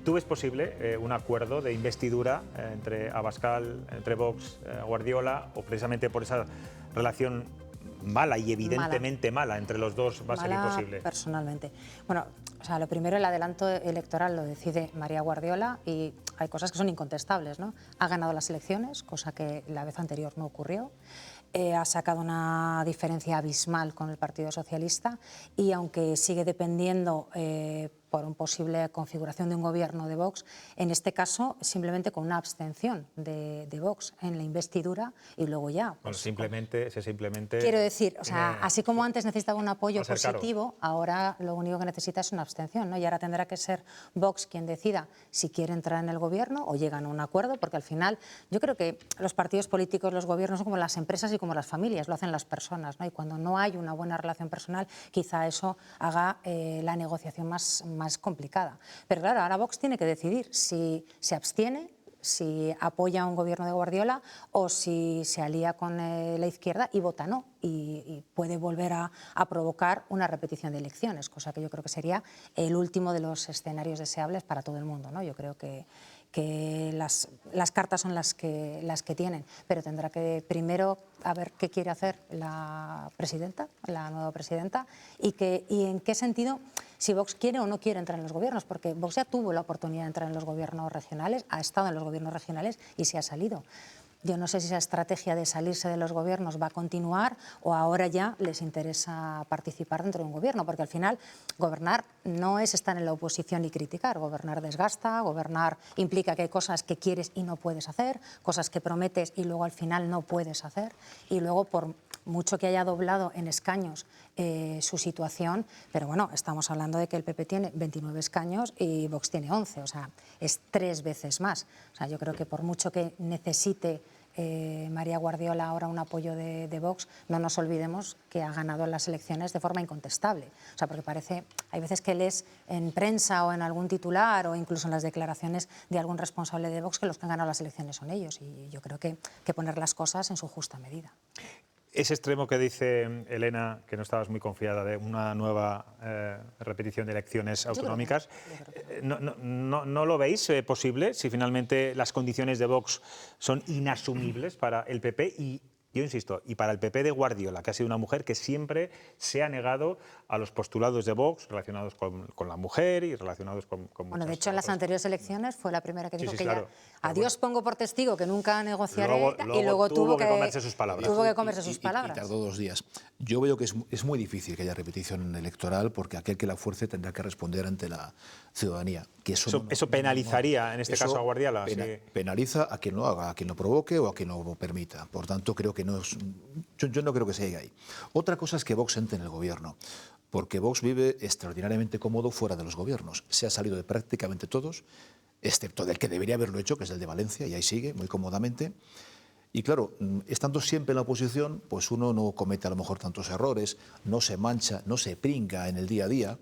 Speaker 1: ¿Tú ves posible un acuerdo de investidura entre Abascal, entre Vox, Guardiola, o precisamente por esa relación mala y evidentemente mala entre los dos va a ser imposible?
Speaker 8: Personalmente. Bueno, o sea, lo primero, el adelanto electoral lo decide María Guardiola y hay cosas que son incontestables, ¿no? Ha ganado las elecciones, cosa que la vez anterior no ocurrió. Ha sacado una diferencia abismal con el Partido Socialista y aunque sigue dependiendo por una posible configuración de un gobierno de Vox, en este caso simplemente con una abstención de Vox en la investidura y luego ya. Pues,
Speaker 1: simplemente.
Speaker 8: Quiero decir, o sea, así como antes necesitaba un apoyo positivo,
Speaker 1: caro.
Speaker 8: ahora lo único que necesita es una abstención, ¿no? Y ahora tendrá que ser Vox quien decida si quiere entrar en el gobierno o llegan a un acuerdo, porque al final yo creo que los partidos políticos, los gobiernos son como las empresas y como las familias, lo hacen las personas, ¿no? Y cuando no hay una buena relación personal, quizá eso haga la negociación más complicada. Pero claro, ahora Vox tiene que decidir si se abstiene, si apoya a un gobierno de Guardiola o si se alía con la izquierda y vota no. Y puede volver a provocar una repetición de elecciones, cosa que yo creo que sería el último de los escenarios deseables para todo el mundo, ¿no? Yo creo que las cartas son las que tienen, pero tendrá que primero a ver qué quiere hacer la presidenta, la nueva presidenta, y en qué sentido, si Vox quiere o no quiere entrar en los gobiernos, porque Vox ya tuvo la oportunidad de entrar en los gobiernos regionales, ha estado en los gobiernos regionales y se ha salido. Yo no sé si esa estrategia de salirse de los gobiernos va a continuar o ahora ya les interesa participar dentro de un gobierno, porque al final gobernar no es estar en la oposición y criticar, gobernar desgasta, gobernar implica que hay cosas que quieres y no puedes hacer, cosas que prometes y luego al final no puedes hacer, y luego por mucho que haya doblado en escaños su situación, pero bueno, estamos hablando de que el PP tiene 29 escaños y Vox tiene 11, o sea, es 3 veces más. O sea, yo creo que por mucho que necesite María Guardiola ahora un apoyo de Vox, no nos olvidemos que ha ganado las elecciones de forma incontestable. O sea, porque parece, hay veces que lees en prensa o en algún titular o incluso en las declaraciones de algún responsable de Vox que los que han ganado las elecciones son ellos, y yo creo que hay que poner las cosas en su justa medida.
Speaker 1: Ese extremo que dice Elena, que no estabas muy confiada de una nueva repetición de elecciones autonómicas, ¿no lo veis posible si finalmente las condiciones de Vox son inasumibles para el PP? Y yo insisto, y para el PP de Guardiola, que ha sido una mujer que siempre se ha negado a los postulados de Vox relacionados con la mujer y relacionados con
Speaker 8: bueno, de hecho, en las anteriores elecciones fue la primera que dijo que
Speaker 1: claro,
Speaker 8: ya, a Dios pongo por testigo que nunca negociaré,
Speaker 1: luego
Speaker 8: y luego tuvo que
Speaker 1: comerse sus palabras.
Speaker 8: Tuvo que comerse sus palabras.
Speaker 7: Y tardó 2 días. Yo veo que es muy difícil que haya repetición electoral, porque aquel que la fuerce tendrá que responder ante la ciudadanía. Que eso
Speaker 1: penalizaría, en este caso, a Guardiola.
Speaker 7: Penaliza a quien lo haga, a quien lo provoque o a quien lo permita. Por tanto, creo que yo no creo que se llegue ahí. Otra cosa es que Vox entre en el gobierno, porque Vox vive extraordinariamente cómodo fuera de los gobiernos. Se ha salido de prácticamente todos, excepto del que debería haberlo hecho, que es el de Valencia, y ahí sigue muy cómodamente. Y claro, estando siempre en la oposición, pues uno no comete a lo mejor tantos errores, no se mancha, no se pringa en el día a día,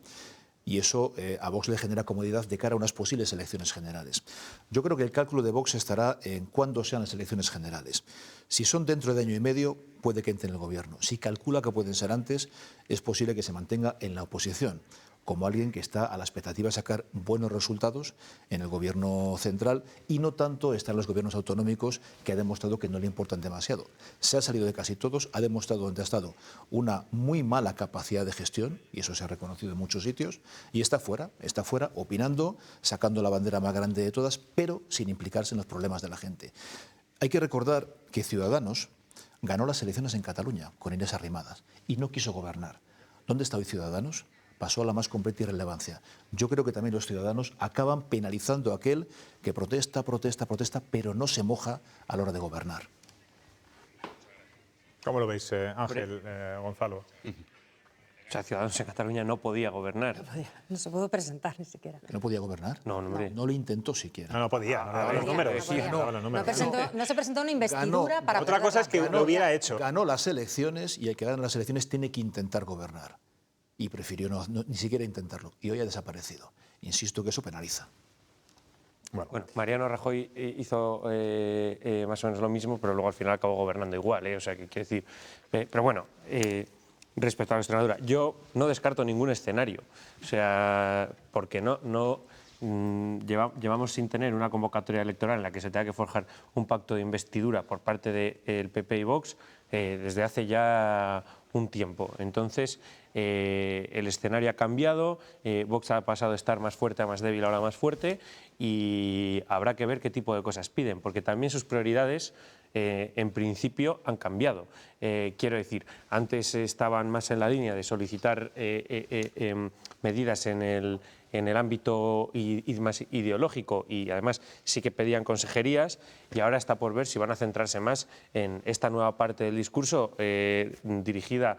Speaker 7: y eso a Vox le genera comodidad de cara a unas posibles elecciones generales. Yo creo que el cálculo de Vox estará en cuándo sean las elecciones generales. Si son dentro de año y medio, puede que entre en el gobierno. Si calcula que pueden ser antes, es posible que se mantenga en la oposición, como alguien que está a la expectativa de sacar buenos resultados en el gobierno central y no tanto está en los gobiernos autonómicos, que ha demostrado que no le importan demasiado. Se ha salido de casi todos, ha demostrado donde ha estado una muy mala capacidad de gestión, y eso se ha reconocido en muchos sitios, y está fuera opinando, sacando la bandera más grande de todas, pero sin implicarse en los problemas de la gente. Hay que recordar que Ciudadanos ganó las elecciones en Cataluña con Inés Arrimadas y no quiso gobernar. ¿Dónde está hoy Ciudadanos? Pasó a la más completa irrelevancia. Yo creo que también los ciudadanos acaban penalizando a aquel que protesta, pero no se moja a la hora de gobernar.
Speaker 1: ¿Cómo lo veis, Ángel, Gonzalo?
Speaker 9: O sea, Ciudadanos en Cataluña no podía gobernar.
Speaker 8: No se pudo presentar ni siquiera.
Speaker 7: ¿No podía gobernar?
Speaker 9: No, hombre.
Speaker 7: No lo intentó siquiera.
Speaker 1: No podía.
Speaker 8: No se presentó una investidura para...
Speaker 1: Otra cosa es que lo hubiera hecho.
Speaker 7: Ganó las elecciones y el que gana las elecciones tiene que intentar gobernar. Y prefirió ni siquiera intentarlo. Y hoy ha desaparecido. Insisto que eso penaliza.
Speaker 9: Bueno, Mariano Rajoy hizo más o menos lo mismo, pero luego al final acabó gobernando igual. O sea, que quiero decir... pero bueno, respecto a la Extremadura, yo no descarto ningún escenario. O sea, porque llevamos sin tener una convocatoria electoral en la que se tenga que forjar un pacto de investidura por parte del PP y Vox desde hace ya un tiempo. Entonces, el escenario ha cambiado, Vox ha pasado de estar más fuerte a más débil, ahora más fuerte, y habrá que ver qué tipo de cosas piden, porque también sus prioridades en principio han cambiado. Quiero decir, antes estaban más en la línea de solicitar medidas en en el ámbito más ideológico, y además sí que pedían consejerías, y ahora está por ver si van a centrarse más en esta nueva parte del discurso dirigida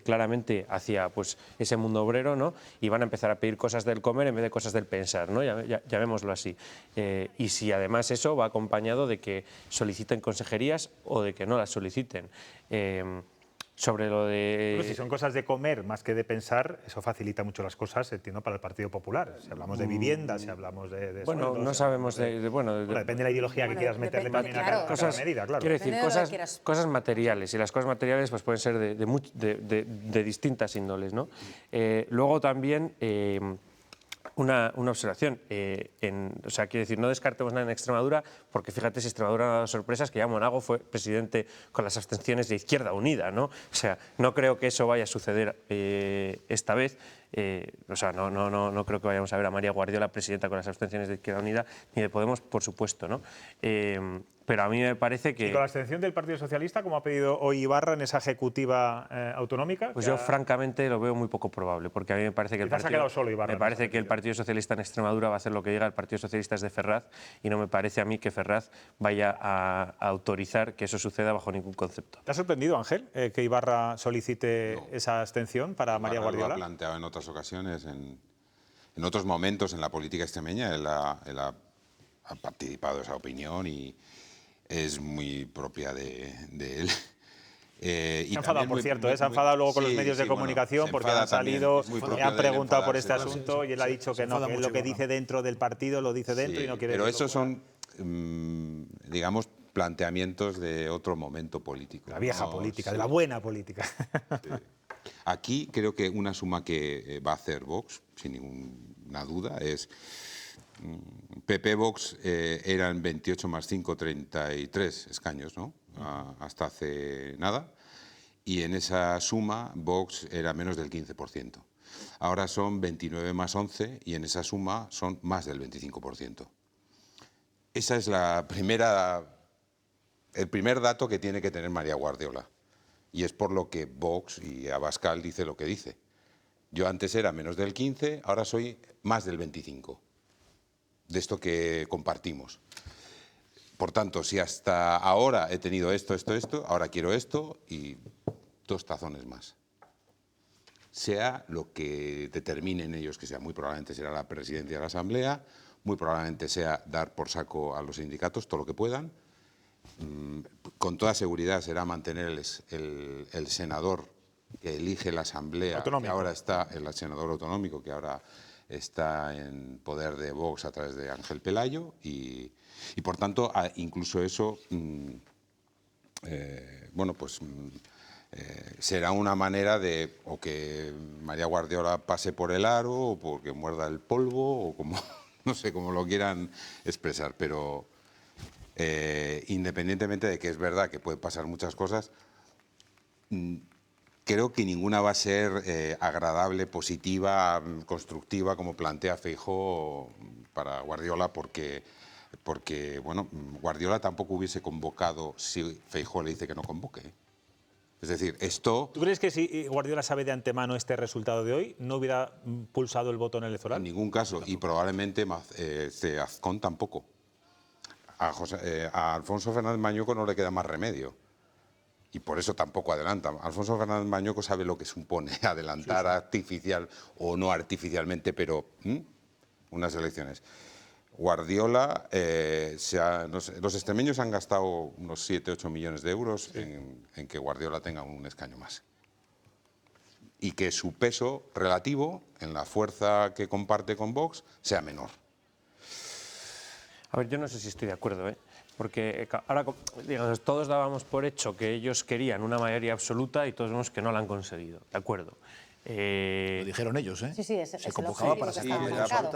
Speaker 9: claramente hacia pues, ese mundo obrero, ¿no? Y van a empezar a pedir cosas del comer en vez de cosas del pensar, ¿no? Llamémoslo así. Y si además eso va acompañado de que soliciten consejerías o de que no las soliciten. Sobre lo de...
Speaker 1: Pero si son cosas de comer más que de pensar, eso facilita mucho las cosas, entiendo, para el Partido Popular. Si hablamos de vivienda, si hablamos de
Speaker 9: bueno,
Speaker 1: sueldos,
Speaker 9: no sabemos
Speaker 1: bueno, depende de la ideología que quieras meterle también a cada medida, claro.
Speaker 9: Quiero decir, cosas materiales, y las cosas materiales pues, pueden ser de distintas índoles, ¿no? Luego también... Una observación, o sea, quiero decir, no descartemos nada en Extremadura, porque fíjate si Extremadura ha dado sorpresas, que ya Monago fue presidente con las abstenciones de Izquierda Unida, ¿no? O sea, no creo que eso vaya a suceder esta vez. O sea, no creo que vayamos a ver a María Guardiola presidenta con las abstenciones de Izquierda Unida, ni de Podemos, por supuesto, ¿no? Pero a mí me parece que...
Speaker 1: ¿Y con la abstención del Partido Socialista, como ha pedido hoy Ibarra en esa ejecutiva autonómica?
Speaker 9: Pues yo francamente lo veo muy poco probable, porque a mí me parece que el Partido Socialista en Extremadura va a hacer lo que diga. El Partido Socialista es de Ferraz y no me parece a mí que Ferraz vaya a autorizar que eso suceda bajo ningún concepto.
Speaker 1: ¿Te ha sorprendido, Ángel, que Ibarra solicite esa abstención para María Guardiola?
Speaker 6: Lo ha planteado en otras ocasiones, en otros momentos en la política extremeña, él ha participado de esa opinión y es muy propia de él.
Speaker 1: Se ha enfadado, por cierto, se ha enfadado luego con los medios de comunicación porque han salido, han preguntado por este asunto y él ha dicho que no, que lo que dice dentro del partido lo dice dentro y no quiere...
Speaker 6: Pero esos son, digamos, planteamientos de otro momento político.
Speaker 1: La vieja política, de la buena política.
Speaker 6: Sí. Aquí creo que una suma que va a hacer Vox, sin ninguna duda, es... PP-Vox eran 28 más 5, 33 escaños, ¿no? Hasta hace nada, y en esa suma Vox era menos del 15%. Ahora son 29 más 11 y en esa suma son más del 25%. Esa es el primer dato que tiene que tener María Guardiola, y es por lo que Vox y Abascal dice lo que dice. Yo antes era menos del 15, ahora soy más del 25%. De esto que compartimos. Por tanto, si hasta ahora he tenido esto, ahora quiero esto y 2 tazones más. Sea lo que determinen ellos que sea, muy probablemente será la presidencia de la Asamblea, muy probablemente sea dar por saco a los sindicatos todo lo que puedan. Con toda seguridad será mantener el senador que elige la Asamblea, autonómico. Que ahora está, el senador autonómico, que ahora está en poder de Vox a través de Ángel Pelayo y por tanto, incluso eso, bueno, pues será una manera de o que María Guardiola pase por el aro o porque muerda el polvo o como, no sé, como lo quieran expresar, pero independientemente de que es verdad que pueden pasar muchas cosas, creo que ninguna va a ser agradable, positiva, constructiva, como plantea Feijóo para Guardiola, porque bueno, Guardiola tampoco hubiese convocado si Feijóo le dice que no convoque. Es decir, esto...
Speaker 1: ¿Tú crees que si Guardiola sabe de antemano este resultado de hoy, no hubiera pulsado el botón electoral?
Speaker 6: En ningún caso, y probablemente Azcón tampoco. A Alfonso Fernández Mañueco no le queda más remedio. Y por eso tampoco adelanta. Alfonso Fernández Mañueco sabe lo que supone adelantar artificial o no artificialmente, pero unas elecciones. Guardiola, los extremeños han gastado unos 7-8 millones de euros en que Guardiola tenga un escaño más. Y que su peso relativo en la fuerza que comparte con Vox sea menor.
Speaker 9: A ver, yo no sé si estoy de acuerdo, ¿eh? Porque ahora, digamos, todos dábamos por hecho que ellos querían una mayoría absoluta y todos vemos que no la han conseguido, ¿de acuerdo?
Speaker 7: Lo dijeron ellos, ¿eh?
Speaker 8: Sí,
Speaker 7: se convocaba para sacar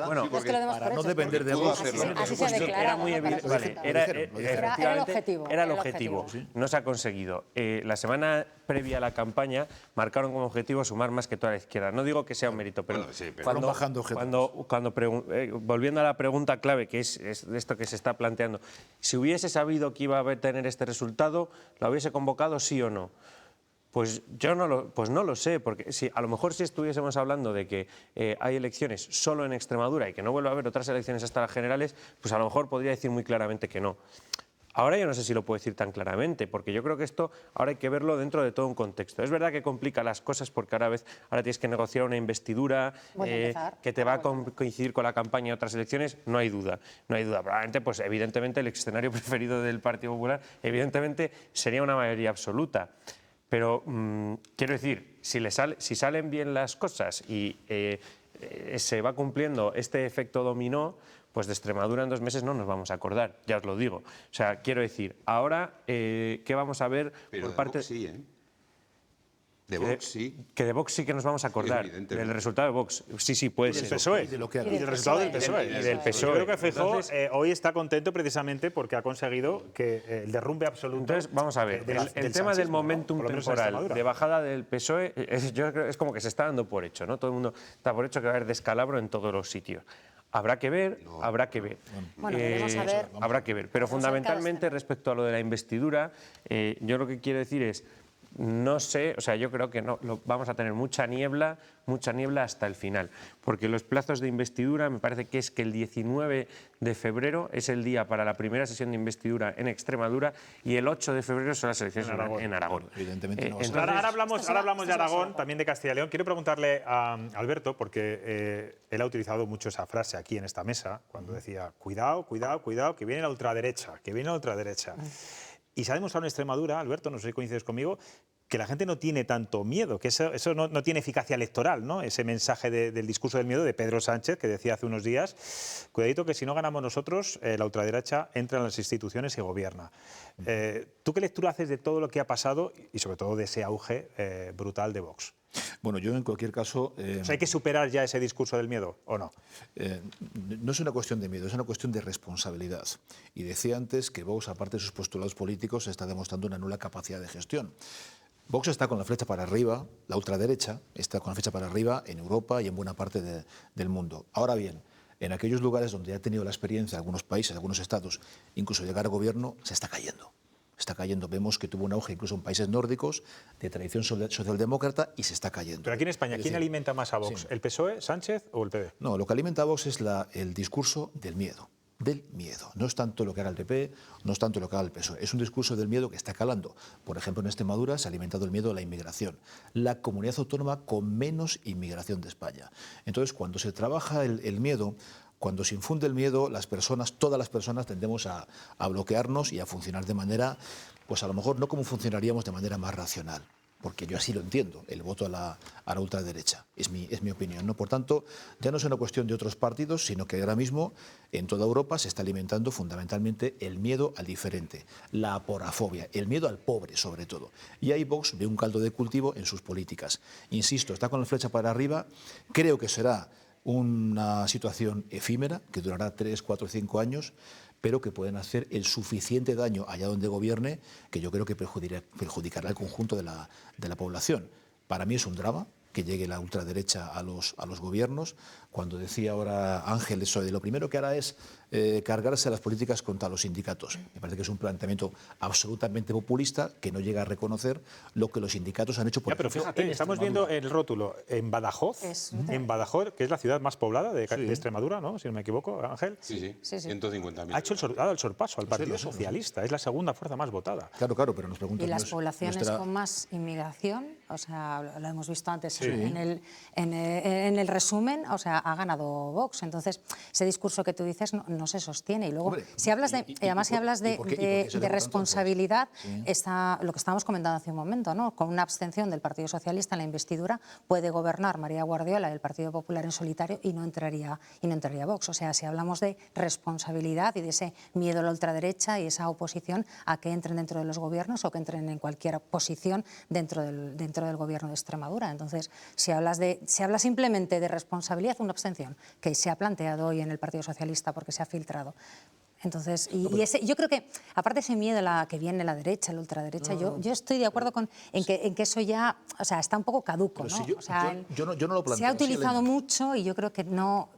Speaker 9: bueno,
Speaker 7: para no depender de Vox.
Speaker 8: Así se declara.
Speaker 9: Era muy evidente. Vale,
Speaker 8: era el objetivo.
Speaker 9: Era el objetivo. Sí. No se ha conseguido. La semana previa a la campaña marcaron como objetivo sumar más que toda la izquierda. No digo que sea un mérito, pero, volviendo a la pregunta clave, que es esto que se está planteando, si hubiese sabido que iba a tener este resultado, ¿lo hubiese convocado sí o no? Pues yo no lo sé, porque a lo mejor si estuviésemos hablando de que hay elecciones solo en Extremadura y que no vuelve a haber otras elecciones hasta las generales, pues a lo mejor podría decir muy claramente que no. Ahora yo no sé si lo puedo decir tan claramente, porque yo creo que esto ahora hay que verlo dentro de todo un contexto. Es verdad que complica las cosas porque ahora tienes que negociar una investidura que te va a coincidir con la campaña de otras elecciones, no hay duda. No hay duda. Probablemente, pues evidentemente el escenario preferido del Partido Popular, evidentemente sería una mayoría absoluta. Pero quiero decir, si salen bien las cosas y se va cumpliendo este efecto dominó, pues de Extremadura en 2 meses no nos vamos a acordar, ya os lo digo. O sea, quiero decir, ahora, ¿qué vamos a ver
Speaker 6: Pero
Speaker 9: por parte
Speaker 6: de Vox sí, ¿eh? De Vox sí.
Speaker 9: Que de Vox sí que nos vamos a acordar, del resultado de Vox. Sí, puede ser.
Speaker 1: Y del PSOE.
Speaker 7: Y de lo que haga.
Speaker 1: Y del resultado del PSOE.
Speaker 9: Y del PSOE.
Speaker 1: Yo creo que Feijóo
Speaker 9: Entonces,
Speaker 1: hoy está contento precisamente porque ha conseguido que el derrumbe absoluto...
Speaker 9: Entonces, vamos a ver, el tema del momentum temporal de bajada del PSOE, yo creo que es como que se está dando por hecho, ¿no? Todo el mundo está por hecho que va a haber descalabro en todos los sitios. Habrá que ver, habrá que ver.
Speaker 8: Bueno, veremos a ver.
Speaker 9: Habrá que ver. Pero fundamentalmente respecto a lo de la investidura, yo lo que quiero decir es, no sé, o sea, yo creo que no, vamos a tener mucha niebla hasta el final, porque los plazos de investidura, me parece que es que el 19 de febrero es el día para la primera sesión de investidura en Extremadura y el 8 de febrero son las elecciones en Aragón.
Speaker 7: Evidentemente no va a ser.
Speaker 1: Ahora hablamos de Aragón, también de Castilla y León. Quiero preguntarle a Alberto, porque él ha utilizado mucho esa frase aquí en esta mesa, cuando decía, cuidado, cuidado, cuidado, que viene la ultraderecha, que viene la ultraderecha. Y se ha demostrado en Extremadura, Alberto, no sé si coincides conmigo, que la gente no tiene tanto miedo, que eso no tiene eficacia electoral, ¿no? Ese mensaje del discurso del miedo de Pedro Sánchez, que decía hace unos días, cuidadito que si no ganamos nosotros, la ultraderecha entra en las instituciones y gobierna. ¿Tú qué lectura haces de todo lo que ha pasado y sobre todo de ese auge brutal de Vox?
Speaker 7: Bueno, yo en cualquier caso...
Speaker 1: O sea, ¿hay que superar ya ese discurso del miedo o no?
Speaker 7: No es una cuestión de miedo, es una cuestión de responsabilidad. Y decía antes que Vox, aparte de sus postulados políticos, está demostrando una nula capacidad de gestión. Vox está con la flecha para arriba, la ultraderecha está con la flecha para arriba en Europa y en buena parte del mundo. Ahora bien, en aquellos lugares donde ha tenido la experiencia, algunos países, algunos estados, incluso llegar al gobierno, se está cayendo. Está cayendo. Vemos que tuvo un auge incluso en países nórdicos de tradición socialdemócrata y se está cayendo.
Speaker 1: Pero aquí en España, ¿quién alimenta más a Vox? Sí. ¿El PSOE, Sánchez o el PP?
Speaker 7: No, lo que alimenta a Vox es el discurso del miedo. Del miedo. No es tanto lo que haga el PP, no es tanto lo que haga el PSOE. Es un discurso del miedo que está calando. Por ejemplo, en Extremadura se ha alimentado el miedo a la inmigración. La comunidad autónoma con menos inmigración de España. Entonces, cuando se trabaja el miedo, cuando se infunde el miedo, todas las personas tendemos a bloquearnos y a funcionar de manera, pues a lo mejor no como funcionaríamos de manera más racional. Porque yo así lo entiendo, el voto a la ultraderecha, es mi opinión, ¿no? Por tanto, ya no es una cuestión de otros partidos, sino que ahora mismo en toda Europa se está alimentando fundamentalmente el miedo al diferente, la aporafobia, el miedo al pobre sobre todo. Y ahí Vox ve un caldo de cultivo en sus políticas. Insisto, está con la flecha para arriba, creo que será una situación efímera, que durará 3, 4, 5 años, pero que pueden hacer el suficiente daño allá donde gobierne, que yo creo que perjudicará al conjunto de la población. Para mí es un drama que llegue la ultraderecha a los gobiernos. Cuando decía ahora Ángel eso de lo primero que hará es cargarse las políticas contra los sindicatos. Me parece que es un planteamiento absolutamente populista que no llega a reconocer lo que los sindicatos han hecho por
Speaker 1: pero fíjate, estamos viendo el rótulo en Badajoz, que es la ciudad más poblada de Extremadura, ¿no? Si no me equivoco, Ángel.
Speaker 6: Sí. 150.000.
Speaker 1: Ha dado el sorpaso al Partido Socialista, es la segunda fuerza más votada.
Speaker 7: Claro, pero nos preguntan...
Speaker 8: Y las poblaciones con más inmigración, o sea, lo hemos visto antes en el resumen, o sea, ha ganado Vox. Entonces, ese discurso que tú dices no se sostiene. Y luego, si hablas de responsabilidad, está lo que estábamos comentando hace un momento, ¿no? Con una abstención del Partido Socialista en la investidura puede gobernar María Guardiola, el Partido Popular en solitario, y no entraría Vox. O sea, si hablamos de responsabilidad y de ese miedo a la ultraderecha y esa oposición a que entren dentro de los gobiernos o que entren en cualquier posición dentro del gobierno de Extremadura. Entonces, si habla simplemente de responsabilidad, una abstención que se ha planteado hoy en el Partido Socialista porque se ha filtrado. Entonces, yo creo que, aparte de ese miedo a la que viene la derecha, la ultraderecha, yo estoy de acuerdo en que eso ya, o sea, está un poco caduco, ¿no?
Speaker 7: Si yo no lo planteo.
Speaker 8: Se ha utilizado mucho y yo creo que no...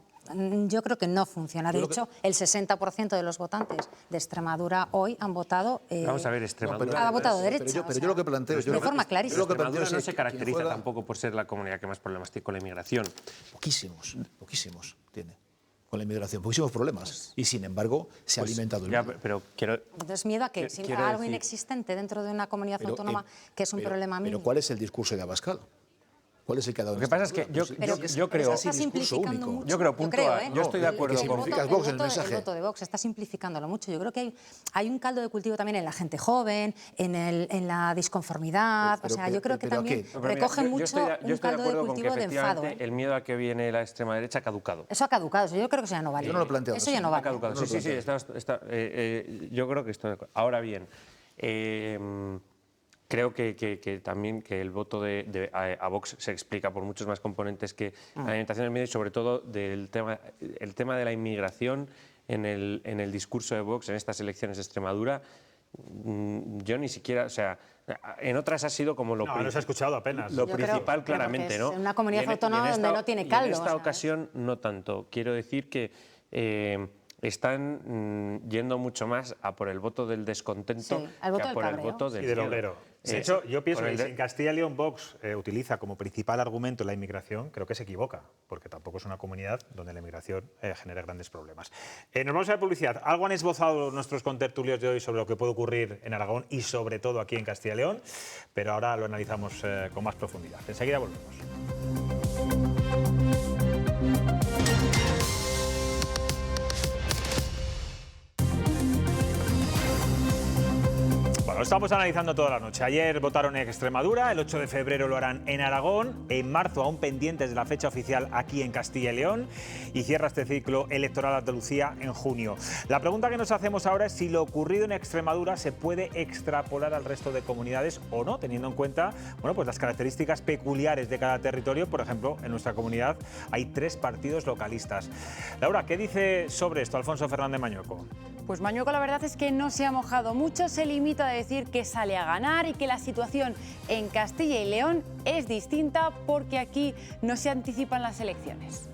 Speaker 8: Yo creo que no funciona. De hecho, el 60% de los votantes de Extremadura hoy han votado...
Speaker 9: Vamos a ver, Extremadura...
Speaker 8: ha votado derecha.
Speaker 7: Pero yo lo que planteo...
Speaker 8: De forma clarísima.
Speaker 9: Extremadura no se caracteriza tampoco por ser la comunidad que más problemas tiene con la inmigración.
Speaker 7: Poquísimos tiene con la inmigración, poquísimos problemas. Y sin embargo, se ha alimentado el miedo.
Speaker 9: Pero quiero...
Speaker 8: Entonces, miedo a que algo inexistente dentro de una comunidad autónoma que es un problema mínimo.
Speaker 7: Pero ¿cuál es el discurso de Abascal? ¿Cuál es el que ha dado?
Speaker 9: Lo que pasa es que yo creo...
Speaker 8: Estás simplificando mucho.
Speaker 9: Yo creo, yo estoy de acuerdo con...
Speaker 8: El voto de Vox, estás simplificándolo mucho. Yo creo que hay un caldo de cultivo también en la gente joven, en la disconformidad. O sea, yo creo que también recoge mucho un caldo de cultivo de enfado.
Speaker 9: El miedo a que viene la extrema derecha ha caducado.
Speaker 8: Eso ha caducado, yo creo que eso ya no vale.
Speaker 7: Yo no lo planteo.
Speaker 8: Eso ya no vale.
Speaker 9: Ha caducado. Sí, yo creo que esto... Ahora bien... Creo que también que el voto a Vox se explica por muchos más componentes que la alimentación del miedo y sobre todo el tema de la inmigración en el discurso de Vox en estas elecciones de Extremadura. Yo ni siquiera, o sea, en otras ha sido como lo
Speaker 1: no se ha escuchado apenas.
Speaker 9: Lo principal, claramente, ¿no?
Speaker 8: Es una comunidad autónoma donde no tiene caldo.
Speaker 9: En esta ocasión no tanto. Quiero decir que están yendo mucho más a por el voto del descontento que a por el voto del
Speaker 1: obrero. De hecho, yo pienso que si en Castilla y León Vox utiliza como principal argumento la inmigración, creo que se equivoca, porque tampoco es una comunidad donde la inmigración genera grandes problemas. Nos vamos a la publicidad. Algo han esbozado nuestros contertulios de hoy sobre lo que puede ocurrir en Aragón y sobre todo aquí en Castilla y León, pero ahora lo analizamos con más profundidad. Enseguida volvemos. Lo estamos analizando toda la noche. Ayer votaron en Extremadura, el 8 de febrero lo harán en Aragón, en marzo aún pendientes de la fecha oficial aquí en Castilla y León y cierra este ciclo electoral Andalucía en junio. La pregunta que nos hacemos ahora es si lo ocurrido en Extremadura se puede extrapolar al resto de comunidades o no, teniendo en cuenta pues las características peculiares de cada territorio. Por ejemplo, en nuestra comunidad hay 3 partidos localistas. Laura, ¿qué dice sobre esto Alfonso Fernández Mañueco?
Speaker 2: Pues Mañueco la verdad es que no se ha mojado mucho, se limita a decir que sale a ganar y que la situación en Castilla y León es distinta porque aquí no se anticipan las elecciones.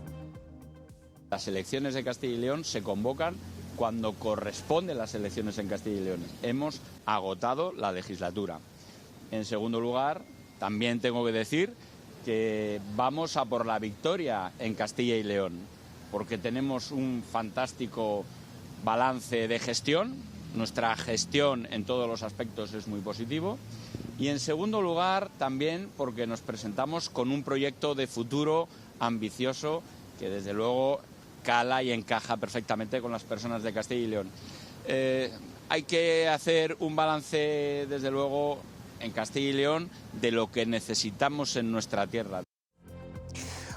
Speaker 13: Las elecciones de Castilla y León se convocan cuando corresponden las elecciones en Castilla y León. Hemos agotado la legislatura. En segundo lugar, también tengo que decir que vamos a por la victoria en Castilla y León, porque tenemos un fantástico balance de gestión, nuestra gestión en todos los aspectos es muy positivo y en segundo lugar también porque nos presentamos con un proyecto de futuro ambicioso que desde luego cala y encaja perfectamente con las personas de Castilla y León. Hay que hacer un balance desde luego en Castilla y León de lo que necesitamos en nuestra tierra.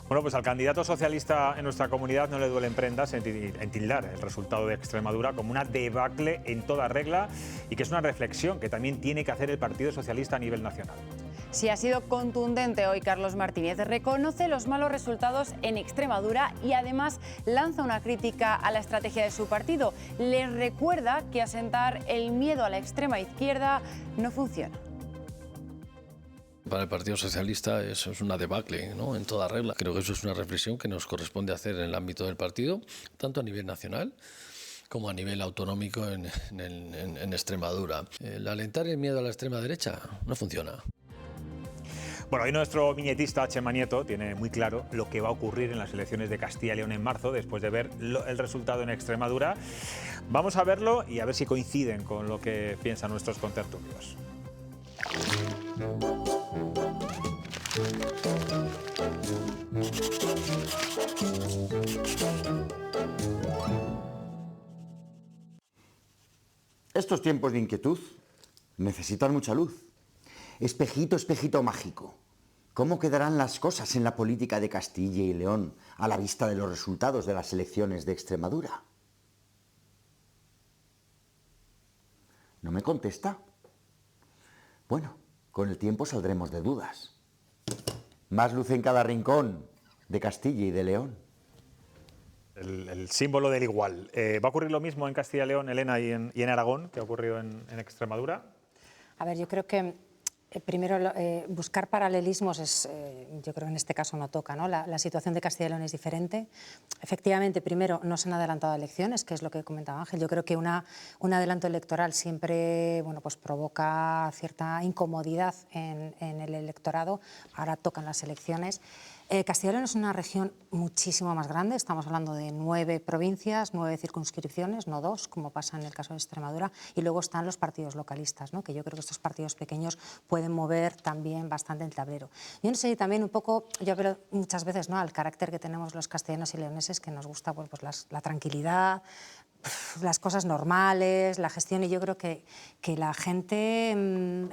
Speaker 1: Bueno, pues al candidato socialista en nuestra comunidad no le duelen prendas en tildar el resultado de Extremadura como una debacle en toda regla y que es una reflexión que también tiene que hacer el Partido Socialista a nivel nacional.
Speaker 2: Sí, ha sido contundente hoy Carlos Martínez. Reconoce los malos resultados en Extremadura y además lanza una crítica a la estrategia de su partido. Le recuerda que asentar el miedo a la extrema izquierda no funciona.
Speaker 14: Para el Partido Socialista eso es una debacle, ¿no? En toda regla. Creo que eso es una reflexión que nos corresponde hacer en el ámbito del partido, tanto a nivel nacional como a nivel autonómico en Extremadura. El alentar el miedo a la extrema derecha no funciona.
Speaker 1: Bueno, hoy nuestro viñetista Chema Nieto tiene muy claro lo que va a ocurrir en las elecciones de Castilla y León en marzo, después de ver el resultado en Extremadura. Vamos a verlo y a ver si coinciden con lo que piensan nuestros contertulios.
Speaker 15: Estos tiempos de inquietud necesitan mucha luz. Espejito, espejito mágico. ¿Cómo quedarán las cosas en la política de Castilla y León a la vista de los resultados de las elecciones de Extremadura? ¿No me contesta? Bueno, con el tiempo saldremos de dudas. Más luz en cada rincón de Castilla y de León.
Speaker 1: El símbolo del igual. ¿Va a ocurrir lo mismo en Castilla y León, Elena, y en Aragón, que ha ocurrido en Extremadura?
Speaker 8: A ver, yo creo que Primero, buscar paralelismos es, yo creo que en este caso no toca, ¿no? La situación de Castilla y León es diferente. Efectivamente, primero, no se han adelantado elecciones, que es lo que comentaba Ángel. Yo creo que un adelanto electoral siempre, bueno, pues provoca cierta incomodidad en el electorado. Ahora tocan las elecciones. Castilla y León es una región muchísimo más grande, estamos hablando de 9 provincias, 9 circunscripciones, no 2, como pasa en el caso de Extremadura, y luego están los partidos localistas, ¿no? Que yo creo que estos partidos pequeños pueden mover también bastante el tablero. Yo no sé, también un poco, yo veo muchas veces, ¿no?, al carácter que tenemos los castellanos y leoneses, que nos gusta, bueno, pues la tranquilidad, las cosas normales, la gestión, y yo creo que la gente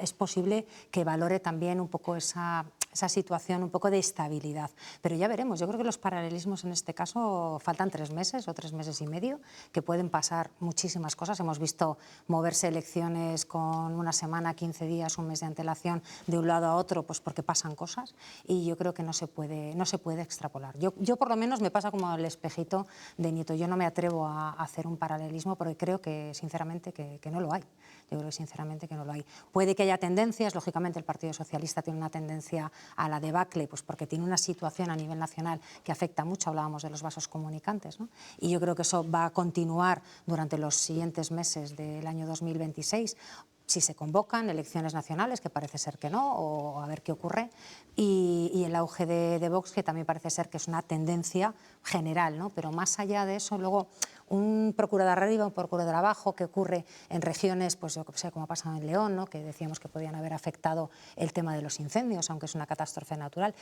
Speaker 8: es posible que valore también un poco esa situación, un poco de estabilidad. Pero ya veremos, yo creo que los paralelismos en este caso faltan 3 meses o 3 meses y medio, que pueden pasar muchísimas cosas. Hemos visto moverse elecciones con una semana, 15 días, un mes de antelación de un lado a otro, pues porque pasan cosas, y yo creo que no se puede extrapolar. Yo por lo menos me pasa como el espejito de Nieto, yo no me atrevo a hacer un paralelismo porque creo que sinceramente que no lo hay. Yo creo que sinceramente que no lo hay. Puede que haya tendencias, lógicamente el Partido Socialista tiene una tendencia a la debacle, pues porque tiene una situación a nivel nacional que afecta mucho, hablábamos de los vasos comunicantes, ¿no? Y yo creo que eso va a continuar durante los siguientes meses del año 2026, si se convocan elecciones nacionales, que parece ser que no, o a ver qué ocurre, y el auge de Vox, que también parece ser que es una tendencia general, ¿no? Pero más allá de eso, luego un procurador arriba, un procurador abajo, que ocurre en regiones, pues yo sé, como ha pasado en León, ¿no?, que decíamos que podían haber afectado el tema de los incendios, aunque es una catástrofe natural.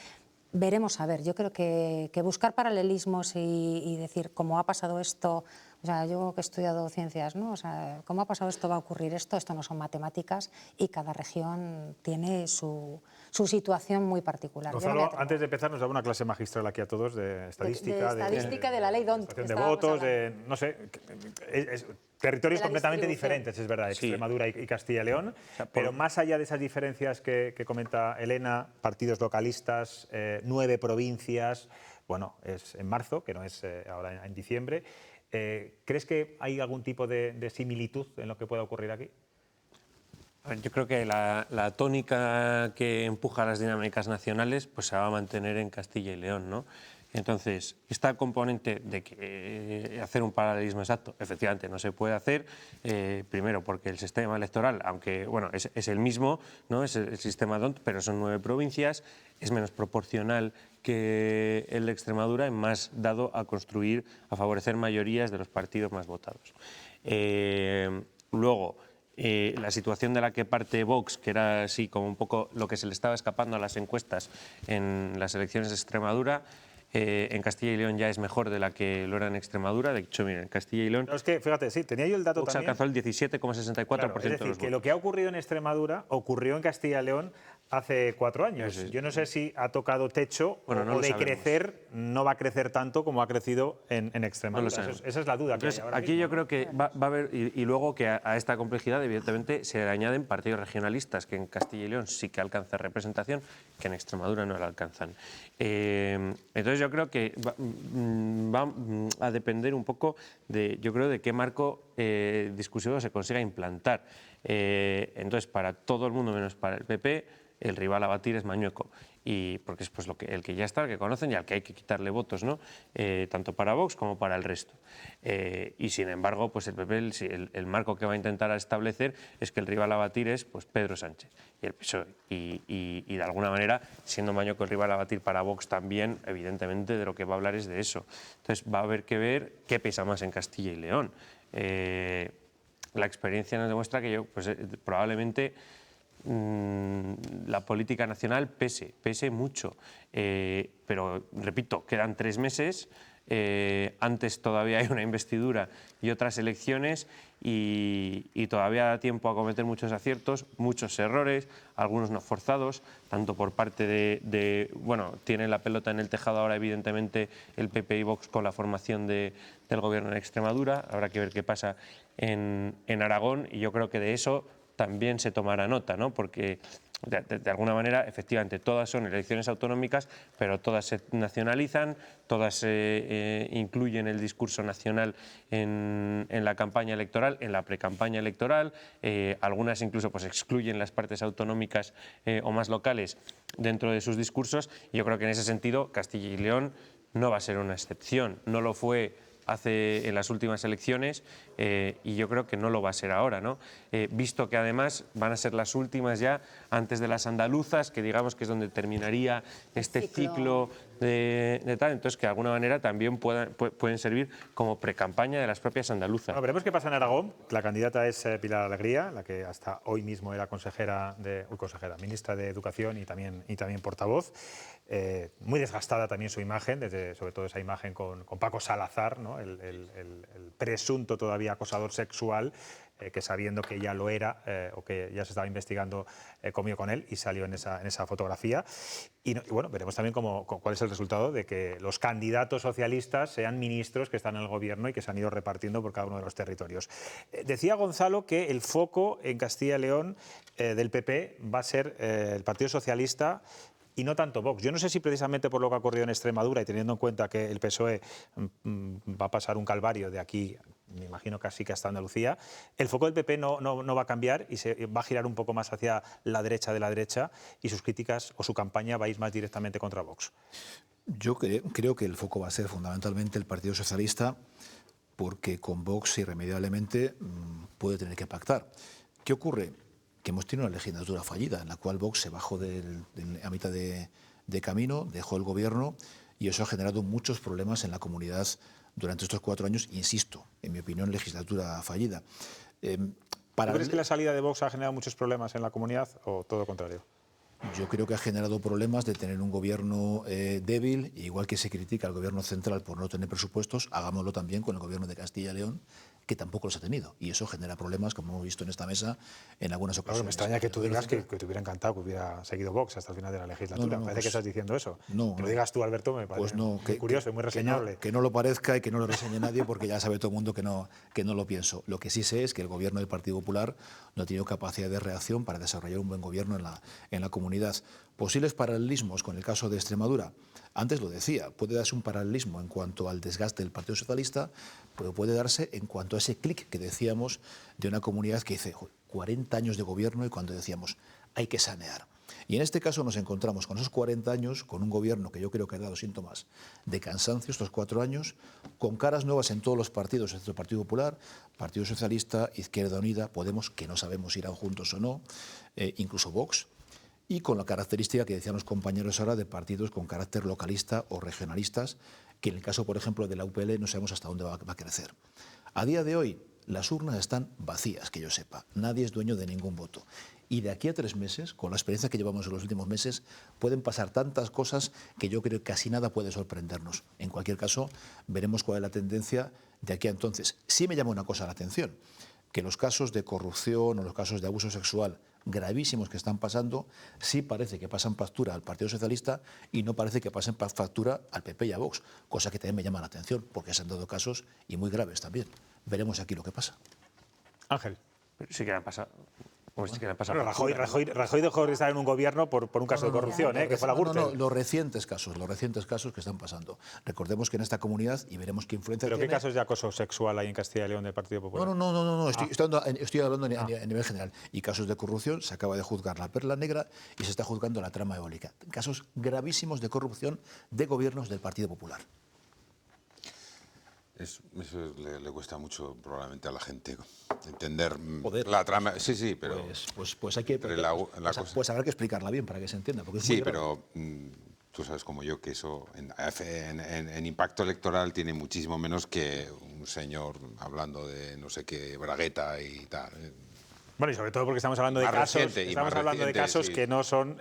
Speaker 8: Veremos a ver, yo creo que buscar paralelismos y decir, cómo ha pasado esto, o sea, yo que he estudiado ciencias, ¿no?, o sea, cómo ha pasado esto, va a ocurrir esto no son matemáticas, y cada región tiene su situación muy particular.
Speaker 1: Gonzalo, antes de empezar, nos daba una clase magistral aquí a todos de estadística.
Speaker 8: De la ley DONT.
Speaker 1: De votos, no sé, territorios completamente diferentes, es verdad, Extremadura y Castilla y León, pero más allá de esas diferencias que comenta Elena, partidos localistas, 9 provincias, bueno, es en marzo, que no es ahora en diciembre. ¿Crees que hay algún tipo de similitud en lo que pueda ocurrir aquí?
Speaker 9: Yo creo que la tónica que empuja las dinámicas nacionales pues se va a mantener en Castilla y León, ¿no? Entonces, esta componente de que hacer un paralelismo exacto, efectivamente no se puede hacer, primero porque el sistema electoral, aunque bueno, es el mismo, ¿no?, es el sistema DONT, pero son 9 provincias, es menos proporcional que el de Extremadura, y más dado a construir, a favorecer mayorías de los partidos más votados. Luego, la situación de la que parte Vox, que era así como un poco lo que se le estaba escapando a las encuestas en las elecciones de Extremadura, en Castilla y León ya es mejor de la que lo era en Extremadura. De hecho, mira, en Castilla y León...
Speaker 1: Pero es que, fíjate, sí, tenía yo el dato
Speaker 9: Vox
Speaker 1: también.
Speaker 9: alcanzó el 17,64%
Speaker 1: claro, es decir,
Speaker 9: de los
Speaker 1: que
Speaker 9: votos.
Speaker 1: lo que ha ocurrido en Extremadura ocurrió en Castilla y León hace 4 años. Yo no sé si ha tocado techo o de crecer, no va a crecer tanto como ha crecido en Extremadura. Esa es la duda.
Speaker 9: Entonces,
Speaker 1: que hay ahora
Speaker 9: aquí
Speaker 1: mismo,
Speaker 9: yo creo que va a haber, y luego que a esta complejidad evidentemente se le añaden partidos regionalistas que en Castilla y León sí que alcanzan representación, que en Extremadura no la alcanzan. Entonces yo creo que va a depender un poco de qué marco discursivo se consiga implantar. Entonces, para todo el mundo menos para el PP, el rival a batir es Mañueco, y porque es pues el que ya está, el que conocen y al que hay que quitarle votos, ¿no? Tanto para Vox como para el resto. Y sin embargo, pues el PP, el marco que va a intentar establecer es que el rival a batir es pues Pedro Sánchez y el PSOE. Y de alguna manera, siendo Mañueco el rival a batir para Vox también, evidentemente de lo que va a hablar es de eso. Entonces va a haber que ver qué pesa más en Castilla y León. La experiencia nos demuestra que probablemente la política nacional pese mucho, pero repito, quedan 3 meses, antes todavía hay una investidura y otras elecciones, y todavía da tiempo a cometer muchos aciertos, muchos errores, algunos no forzados, tanto por parte bueno, tiene la pelota en el tejado ahora evidentemente el PP y Vox con la formación del gobierno en Extremadura, habrá que ver qué pasa en Aragón, y yo creo que de eso también se tomará nota, ¿no? Porque de alguna manera, efectivamente, todas son elecciones autonómicas, pero todas se nacionalizan, todas incluyen el discurso nacional en la campaña electoral, en la precampaña electoral, algunas incluso pues excluyen las partes autonómicas o más locales dentro de sus discursos, y yo creo que en ese sentido Castilla y León no va a ser una excepción, no lo fue en las últimas elecciones y yo creo que no lo va a ser ahora, ¿no? Visto que además van a ser las últimas ya antes de las andaluzas, que digamos que es donde terminaría este ciclo de tal, entonces que de alguna manera también pueden servir como precampaña de las propias andaluzas.
Speaker 1: Bueno, veremos qué pasa en Aragón. La candidata es Pilar Alegría, la que hasta hoy mismo era ministra de Educación y también portavoz. Muy desgastada también su imagen, sobre todo esa imagen con Paco Salazar, ¿no? el presunto todavía acosador sexual, que sabiendo que ya lo era o que ya se estaba investigando, comió con él y salió en esa fotografía. Y bueno, veremos también cuál es el resultado de que los candidatos socialistas sean ministros que están en el gobierno y que se han ido repartiendo por cada uno de los territorios. Decía Gonzalo que el foco en Castilla y León del PP va a ser el Partido Socialista y no tanto Vox. Yo no sé si precisamente por lo que ha ocurrido en Extremadura y teniendo en cuenta que el PSOE va a pasar un calvario de aquí, me imagino casi que hasta Andalucía, el foco del PP no va a cambiar y se va a girar un poco más hacia la derecha de la derecha y sus críticas o su campaña va a ir más directamente contra Vox.
Speaker 7: Yo creo que el foco va a ser fundamentalmente el Partido Socialista, porque con Vox irremediablemente puede tener que pactar. ¿Qué ocurre? Que hemos tenido una legislatura fallida en la cual Vox se bajó a mitad de camino, dejó el gobierno y eso ha generado muchos problemas en la comunidad durante estos 4 años, insisto, en mi opinión, legislatura fallida.
Speaker 1: ¿Tú crees que la salida de Vox ha generado muchos problemas en la comunidad o todo lo contrario?
Speaker 7: Yo creo que ha generado problemas de tener un gobierno débil, igual que se critica al gobierno central por no tener presupuestos, hagámoslo también con el gobierno de Castilla y León, que tampoco los ha tenido. Y eso genera problemas, como hemos visto en esta mesa, en algunas ocasiones.
Speaker 1: Claro, me extraña que tú digas que te hubiera encantado que hubiera seguido Vox hasta el final de la legislatura. Parece que estás diciendo eso. Que lo digas tú, Alberto, me parece muy curioso y muy reseñable.
Speaker 7: Que no lo parezca y que no lo reseñe nadie, porque ya sabe todo el mundo que no lo pienso. Lo que sí sé es que el gobierno del Partido Popular no ha tenido capacidad de reacción para desarrollar un buen gobierno en la comunidad. Posibles paralelismos con el caso de Extremadura. Antes lo decía, puede darse un paralelismo en cuanto al desgaste del Partido Socialista, pero puede darse en cuanto a ese clic que decíamos de una comunidad que dice 40 años de gobierno y cuando decíamos hay que sanear. Y en este caso nos encontramos con esos 40 años, con un gobierno que yo creo que ha dado síntomas de cansancio estos 4 años, con caras nuevas en todos los partidos, excepto el Partido Popular, Partido Socialista, Izquierda Unida, Podemos, que no sabemos si irán juntos o no, incluso Vox, y con la característica que decían los compañeros ahora de partidos con carácter localista o regionalistas, que en el caso, por ejemplo, de la UPL no sabemos hasta dónde va a crecer. A día de hoy, las urnas están vacías, que yo sepa. Nadie es dueño de ningún voto. Y de aquí a 3 meses, con la experiencia que llevamos en los últimos meses, pueden pasar tantas cosas que yo creo que casi nada puede sorprendernos. En cualquier caso, veremos cuál es la tendencia de aquí a entonces. Sí me llama una cosa la atención, que los casos de corrupción o los casos de abuso sexual gravísimos que están pasando, sí parece que pasan factura al Partido Socialista y no parece que pasen factura al PP y a Vox, cosa que también me llama la atención, porque se han dado casos y muy graves también. Veremos aquí lo que pasa.
Speaker 1: Ángel.
Speaker 9: Pero sí que han pasado.
Speaker 1: Bueno, Rajoy dejó de estar en un gobierno por un caso de corrupción, que fue la Gürtel.
Speaker 7: Los recientes casos que están pasando. Recordemos que en esta comunidad, y veremos qué influencia
Speaker 1: tiene.
Speaker 7: ¿Pero
Speaker 1: qué casos de acoso sexual hay en Castilla y León del Partido Popular?
Speaker 7: No. Estoy hablando a nivel general. Y casos de corrupción, se acaba de juzgar la Perla Negra y se está juzgando la trama eólica. Casos gravísimos de corrupción de gobiernos del Partido Popular.
Speaker 6: Eso le cuesta mucho probablemente a la gente entender la trama. Sí, pero...
Speaker 7: Pues hay que... Pues habrá que explicarla bien para que se entienda. Porque es muy grave.
Speaker 6: Pero tú sabes como yo que eso en impacto electoral tiene muchísimo menos que un señor hablando de no sé qué bragueta y tal.
Speaker 1: Bueno, y sobre todo porque estamos hablando de casos que no son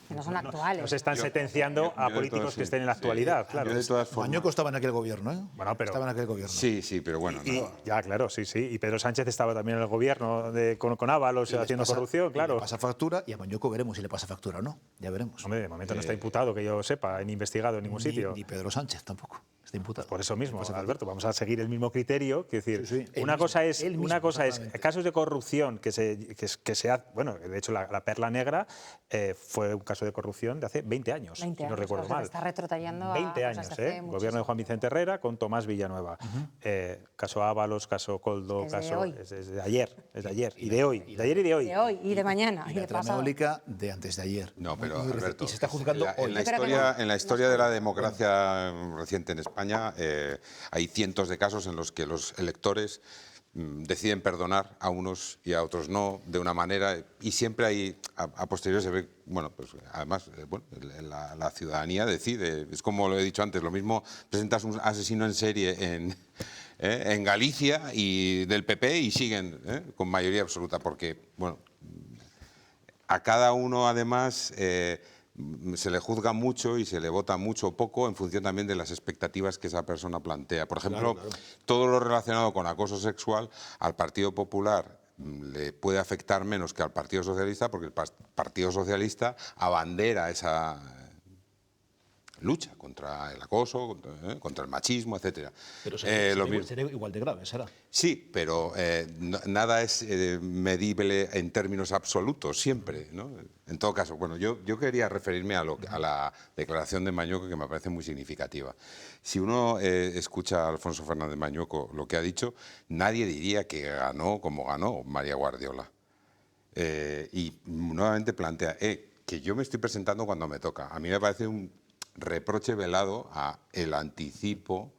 Speaker 8: no son actuales.
Speaker 1: No se están sentenciando a políticos que estén en la actualidad, claro.
Speaker 7: Mañueco estaba en aquel gobierno,
Speaker 1: Bueno, pero
Speaker 7: estaba en aquel gobierno.
Speaker 6: Sí, pero bueno.
Speaker 1: Ya, claro, sí. Y Pedro Sánchez estaba también en el gobierno con Ábalos haciendo corrupción, claro.
Speaker 7: Le pasa factura y a Mañueco veremos si le pasa factura o no. Ya veremos.
Speaker 1: Hombre, de momento no está imputado, que yo sepa, ni investigado en ningún sitio.
Speaker 7: Ni Pedro Sánchez tampoco. está imputado.
Speaker 1: Por eso mismo, Alberto, vamos a seguir el mismo criterio. Que decir,
Speaker 7: Sí, sí,
Speaker 1: una cosa es
Speaker 7: exactamente.
Speaker 1: casos de corrupción que se ha, bueno, de hecho la Perla Negra fue un caso de corrupción de hace 20 años,
Speaker 8: 20
Speaker 1: si no
Speaker 8: años,
Speaker 1: recuerdo
Speaker 8: o sea,
Speaker 1: mal.
Speaker 8: está retrotrayendo a
Speaker 1: 20
Speaker 8: cosas
Speaker 1: años,
Speaker 8: de hace
Speaker 1: Gobierno de Juan Vicente Herrera con Tomás Villanueva. Caso Ábalos, caso Coldo,
Speaker 8: Es de
Speaker 1: caso
Speaker 8: hoy.
Speaker 1: es de ayer, es de ayer y de hoy, de ayer y de hoy.
Speaker 8: De hoy y de mañana y
Speaker 7: la
Speaker 8: de
Speaker 7: trama
Speaker 8: pasado.
Speaker 7: eólica de antes de ayer.
Speaker 6: No, pero
Speaker 7: Muy reciente.
Speaker 6: Alberto,
Speaker 7: Y se está juzgando hoy.
Speaker 6: en la historia de la democracia reciente en España hay cientos de casos en los que los electores deciden perdonar a unos y a otros no, de una manera, y siempre hay, a posteriori se ve, bueno, pues además, la ciudadanía decide, es como lo he dicho antes, lo mismo presentas un asesino en serie en Galicia y del PP y siguen con mayoría absoluta, porque, bueno, a cada uno además se le juzga mucho y se le vota mucho o poco en función también de las expectativas que esa persona plantea. Por ejemplo, todo lo relacionado con acoso sexual al Partido Popular le puede afectar menos que al Partido Socialista, porque el Partido Socialista abandera esa lucha contra el acoso, contra el machismo, etcétera.
Speaker 7: Pero sería igual de grave, será.
Speaker 6: Sí, pero nada es medible en términos absolutos, siempre, ¿no? En todo caso, bueno, yo quería referirme a la declaración de Mañueco, que me parece muy significativa. Si uno escucha a Alfonso Fernández Mañueco lo que ha dicho, nadie diría que ganó como ganó María Guardiola. Y nuevamente plantea que yo me estoy presentando cuando me toca. A mí me parece un reproche velado a el anticipo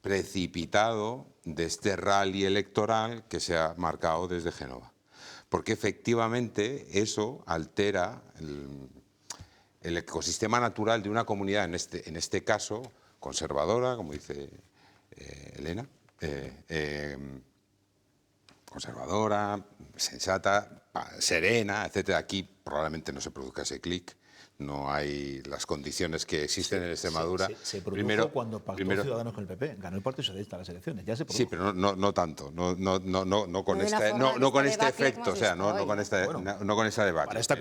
Speaker 6: precipitado de este rally electoral que se ha marcado desde Génova. Porque efectivamente eso altera el ecosistema natural de una comunidad, en este caso conservadora, como dice Elena, conservadora, sensata, serena, etcétera. Aquí probablemente no se produzca ese clic. No hay las condiciones que existen en Extremadura.
Speaker 7: Se produjo cuando pactó Ciudadanos con el PP. Ganó el Partido Socialista las elecciones. Ya se produjo.
Speaker 6: Sí, pero no tanto. No con este efecto. O sea, no con esta debate.
Speaker 7: Para esta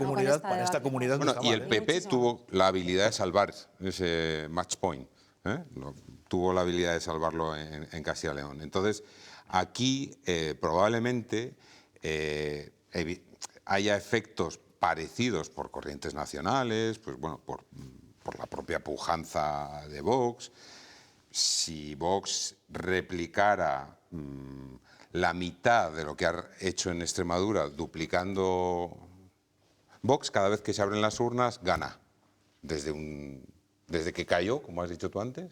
Speaker 7: comunidad.
Speaker 6: Bueno, y el PP tuvo la habilidad de salvar ese match point. Tuvo la habilidad de salvarlo en Castilla y León. Entonces, aquí probablemente haya efectos parecidos por corrientes nacionales, pues bueno, por la propia pujanza de Vox. Si Vox replicara la mitad de lo que ha hecho en Extremadura, duplicando Vox, cada vez que se abren las urnas, gana. Desde que cayó, como has dicho tú antes,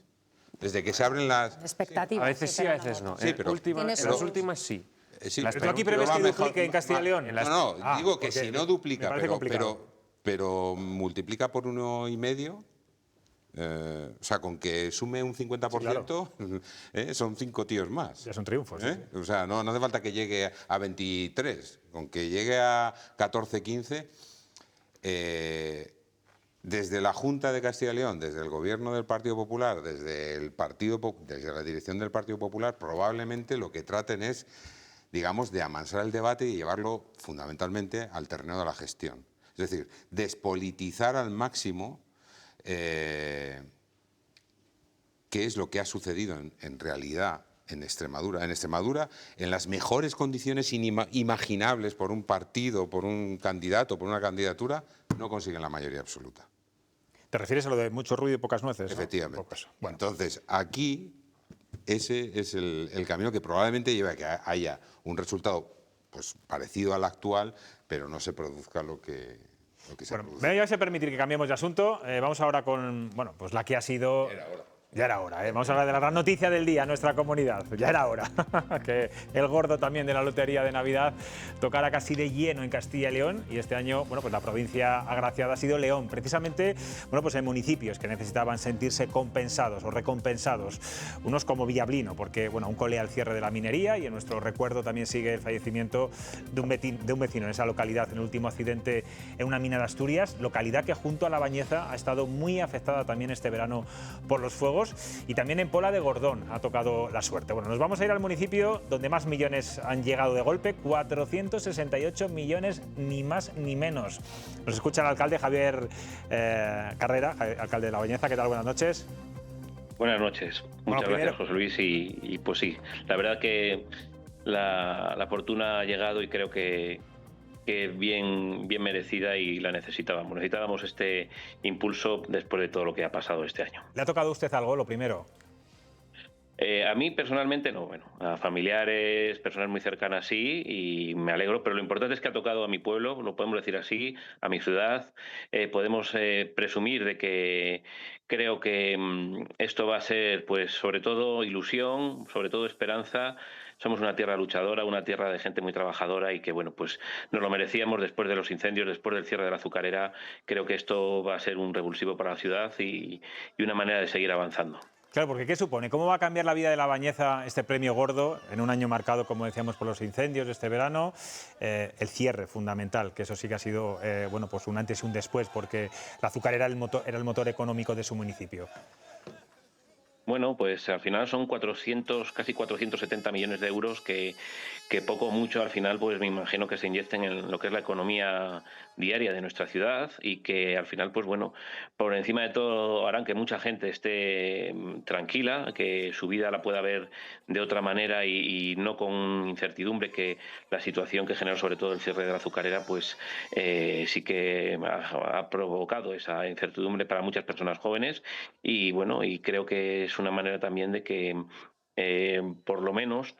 Speaker 6: desde que se abren las...
Speaker 8: Expectativas.
Speaker 9: A veces sí, a veces no.
Speaker 6: Sí, pero
Speaker 9: En las últimas sí.
Speaker 6: Sí,
Speaker 1: ¿Tú aquí prevés que duplique en Castilla y León?
Speaker 6: No, digo que si no duplica,
Speaker 1: pero
Speaker 6: multiplica por 1,5, o sea, con que sume un 50%, son 5 tíos más.
Speaker 1: Ya son triunfos.
Speaker 6: O sea, no hace falta que llegue a 23, con que llegue a 14, 15, desde la Junta de Castilla y León, desde el Gobierno del Partido Popular, desde la dirección del Partido Popular, probablemente lo que traten es, digamos, de amansar el debate y llevarlo fundamentalmente al terreno de la gestión. Es decir, despolitizar al máximo qué es lo que ha sucedido en realidad en Extremadura. En Extremadura, en las mejores condiciones imaginables por un partido, por un candidato, por una candidatura, no consiguen la mayoría absoluta.
Speaker 1: ¿Te refieres a lo de mucho ruido y pocas nueces?
Speaker 6: Efectivamente.
Speaker 1: ¿No? Bueno.
Speaker 6: Entonces, aquí ese es el camino que probablemente lleve a que haya un resultado pues parecido al actual, pero no se produzca lo que se produce.
Speaker 1: Me vais a permitir que cambiemos de asunto. Vamos ahora con pues la que ha sido... Ya era hora, Vamos a hablar de la gran noticia del día en nuestra comunidad. Ya era hora que el gordo también de la lotería de Navidad tocara casi de lleno en Castilla y León. Y este año, pues la provincia agraciada ha sido León. Precisamente, pues en municipios que necesitaban sentirse compensados o recompensados. Unos como Villablino, porque, aún colea el cierre de la minería y en nuestro recuerdo también sigue el fallecimiento de un vecino en esa localidad, en el último accidente en una mina de Asturias. Localidad que junto a La Bañeza ha estado muy afectada también este verano por los fuegos. Y también en Pola de Gordón ha tocado la suerte. Nos vamos a ir al municipio donde más millones han llegado de golpe, 468 millones, ni más ni menos. Nos escucha el alcalde Javier Carrera, alcalde de La Bañeza. ¿Qué tal? Buenas noches.
Speaker 16: Buenas noches. Muchas gracias, José Luis. Y pues sí, la verdad que la fortuna ha llegado y creo que bien merecida y la necesitábamos. Necesitábamos este impulso después de todo lo que ha pasado este año.
Speaker 1: ¿Le ha tocado a usted algo, lo primero?
Speaker 16: A mí personalmente no, bueno, a familiares, personas muy cercanas sí, y me alegro, pero lo importante es que ha tocado a mi pueblo, lo podemos decir así, a mi ciudad. Podemos presumir de que creo que esto va a ser, pues, sobre todo ilusión, sobre todo esperanza. Somos una tierra luchadora, una tierra de gente muy trabajadora y que, bueno, pues nos lo merecíamos después de los incendios, después del cierre de la azucarera. Creo que esto va a ser un revulsivo para la ciudad y una manera de seguir avanzando.
Speaker 1: Claro, porque ¿qué supone? ¿Cómo va a cambiar la vida de La Bañeza este premio gordo en un año marcado, como decíamos, por los incendios de este verano? El cierre fundamental, que eso sí que ha sido bueno, pues un antes y un después, porque la azucarera era el motor económico de su municipio.
Speaker 16: Bueno, pues al final son casi 470 millones de euros que poco o mucho al final pues me imagino que se inyecten en lo que es la economía diaria de nuestra ciudad y que al final pues bueno, por encima de todo harán que mucha gente esté tranquila, que su vida la pueda ver de otra manera y no con incertidumbre, que la situación que generó sobre todo el cierre de la azucarera pues sí que ha provocado esa incertidumbre para muchas personas jóvenes y bueno, y creo que es una manera también de que por lo menos,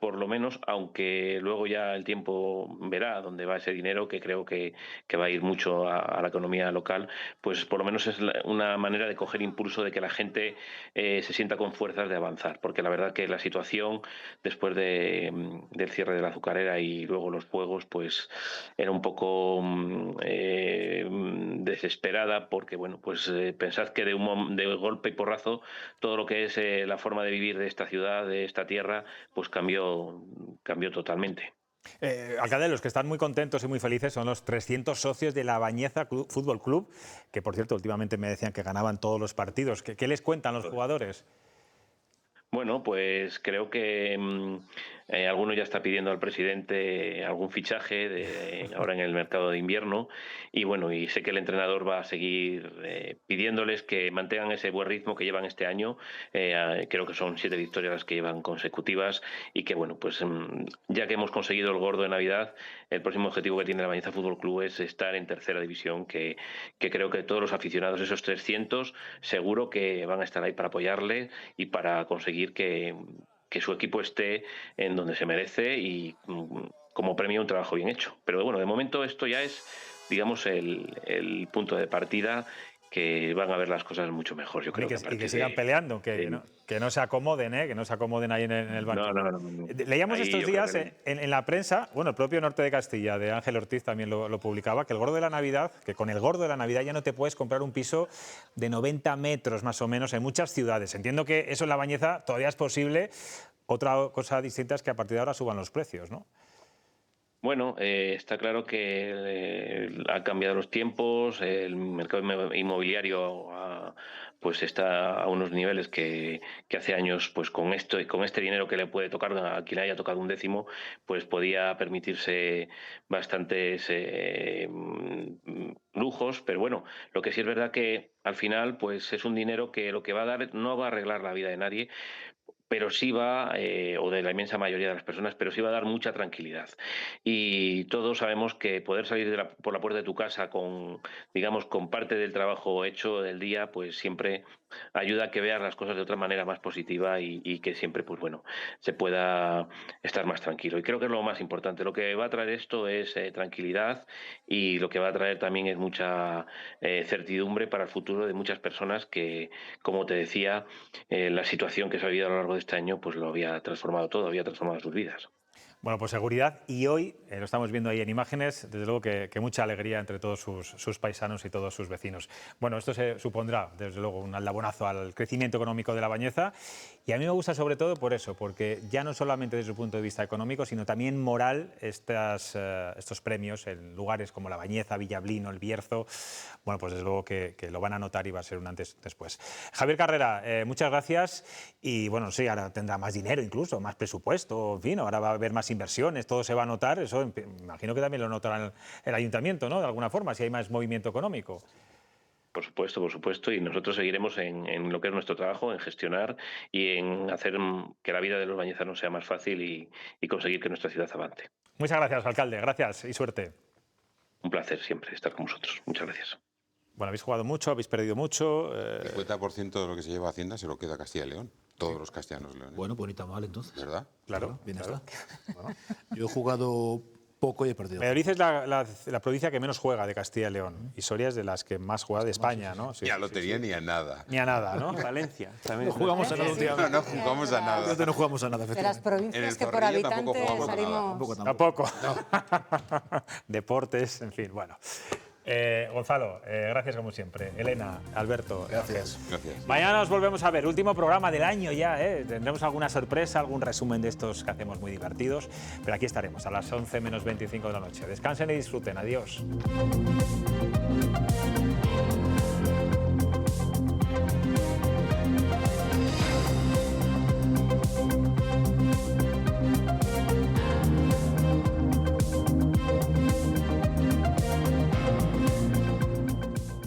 Speaker 16: aunque luego ya el tiempo verá dónde va ese dinero, que creo que va a ir mucho a la economía local, pues por lo menos es una manera de coger impulso, de que la gente se sienta con fuerzas de avanzar, porque la verdad que la situación después del cierre de la azucarera y luego los fuegos, pues era un poco desesperada, porque bueno, pues pensad que de golpe y porrazo todo lo que es la forma de vivir de esta ciudad, de esta tierra, pues cambió totalmente.
Speaker 1: Alcalde, los que están muy contentos y muy felices son los 300 socios de La Bañeza Fútbol Club, que por cierto últimamente me decían que ganaban todos los partidos. ¿Qué les cuentan los jugadores?
Speaker 16: Bueno, pues creo que alguno ya está pidiendo al presidente algún fichaje ahora en el mercado de invierno y bueno, y sé que el entrenador va a seguir pidiéndoles que mantengan ese buen ritmo que llevan este año. Creo que son 7 victorias las que llevan consecutivas y que bueno, pues ya que hemos conseguido el gordo de Navidad, el próximo objetivo que tiene la Bañeza Fútbol Club es estar en tercera división, que creo que todos los aficionados, esos 300, seguro que van a estar ahí para apoyarle y para conseguir que su equipo esté en donde se merece y como premio un trabajo bien hecho. Pero bueno, de momento esto ya es, digamos, el punto de partida, que van a ver las cosas mucho mejor, yo creo.
Speaker 1: Y que sigan peleando, que no se acomoden, que no se acomoden ahí en el banco.
Speaker 16: No.
Speaker 1: Leíamos
Speaker 16: ahí
Speaker 1: estos días en la prensa, bueno, el propio Norte de Castilla, de Ángel Ortiz, también lo publicaba, que el gordo de la Navidad, que con el gordo de la Navidad ya no te puedes comprar un piso de 90 metros más o menos en muchas ciudades. Entiendo que eso en La Bañeza todavía es posible. Otra cosa distinta es que a partir de ahora suban los precios, ¿no?
Speaker 16: Bueno, está claro que han cambiado los tiempos, el mercado inmobiliario pues está a unos niveles que hace años, pues con este dinero que le puede tocar a quien le haya tocado un décimo, pues podía permitirse bastantes lujos, pero bueno, lo que sí es verdad que al final pues es un dinero que lo que va a dar no va a arreglar la vida de nadie, pero sí va, o de la inmensa mayoría de las personas, pero sí va a dar mucha tranquilidad. Y todos sabemos que poder salir por la puerta de tu casa con parte del trabajo hecho del día, pues siempre ayuda a que veas las cosas de otra manera más positiva y que siempre, pues bueno, se pueda estar más tranquilo. Y creo que es lo más importante. Lo que va a traer esto es tranquilidad, y lo que va a traer también es mucha certidumbre para el futuro de muchas personas que, como te decía, la situación que se ha vivido a lo largo de este año pues lo había transformado todo, había transformado sus vidas.
Speaker 1: Bueno, pues seguridad, y hoy, lo estamos viendo ahí en imágenes, desde luego que mucha alegría entre todos sus paisanos y todos sus vecinos. Bueno, esto se supondrá, desde luego, un aldabonazo al crecimiento económico de La Bañeza, y a mí me gusta sobre todo por eso, porque ya no solamente desde su punto de vista económico, sino también moral, estos premios en lugares como La Bañeza, Villablino, El Bierzo, bueno, pues desde luego que lo van a notar y va a ser un antes después. Javier Carrera, muchas gracias, y bueno, sí, ahora tendrá más dinero incluso, más presupuesto, en fin, ahora va a haber más inversiones, todo se va a notar, eso me imagino que también lo notará el ayuntamiento, ¿no? De alguna forma, si hay más movimiento económico.
Speaker 16: Por supuesto, y nosotros seguiremos en lo que es nuestro trabajo, en gestionar y en hacer que la vida de los bañezanos sea más fácil y conseguir que nuestra ciudad avance.
Speaker 1: Muchas gracias, alcalde. Gracias y suerte.
Speaker 16: Un placer siempre estar con vosotros. Muchas gracias.
Speaker 1: Bueno, habéis jugado mucho, habéis perdido mucho.
Speaker 6: El 50% de lo que se lleva a Hacienda se lo queda Castilla y León. Todos los castellanos leones.
Speaker 7: Bueno, bonita mal entonces.
Speaker 6: ¿Verdad?
Speaker 1: Claro.
Speaker 7: Bien
Speaker 1: claro.
Speaker 7: está. Bueno, yo he jugado poco y he perdido.
Speaker 1: Valladolid es la provincia que menos juega de Castilla y León. Y Soria es de las que más juega de España, ¿no? Sí,
Speaker 6: ni a lotería ni a nada.
Speaker 1: Ni a nada, ¿no?
Speaker 9: Valencia. También
Speaker 7: no jugamos a nada últimamente.
Speaker 6: No jugamos a nada.
Speaker 7: No jugamos a nada.
Speaker 8: De las provincias que por habitante salimos...
Speaker 1: Tampoco. Deportes, en fin, bueno. Gonzalo, gracias como siempre. Elena, Alberto,
Speaker 6: gracias.
Speaker 1: Mañana nos volvemos a ver. Último programa del año ya. Tendremos alguna sorpresa, algún resumen de estos que hacemos muy divertidos. Pero aquí estaremos a las 11 menos 25 de la noche. Descansen y disfruten. Adiós.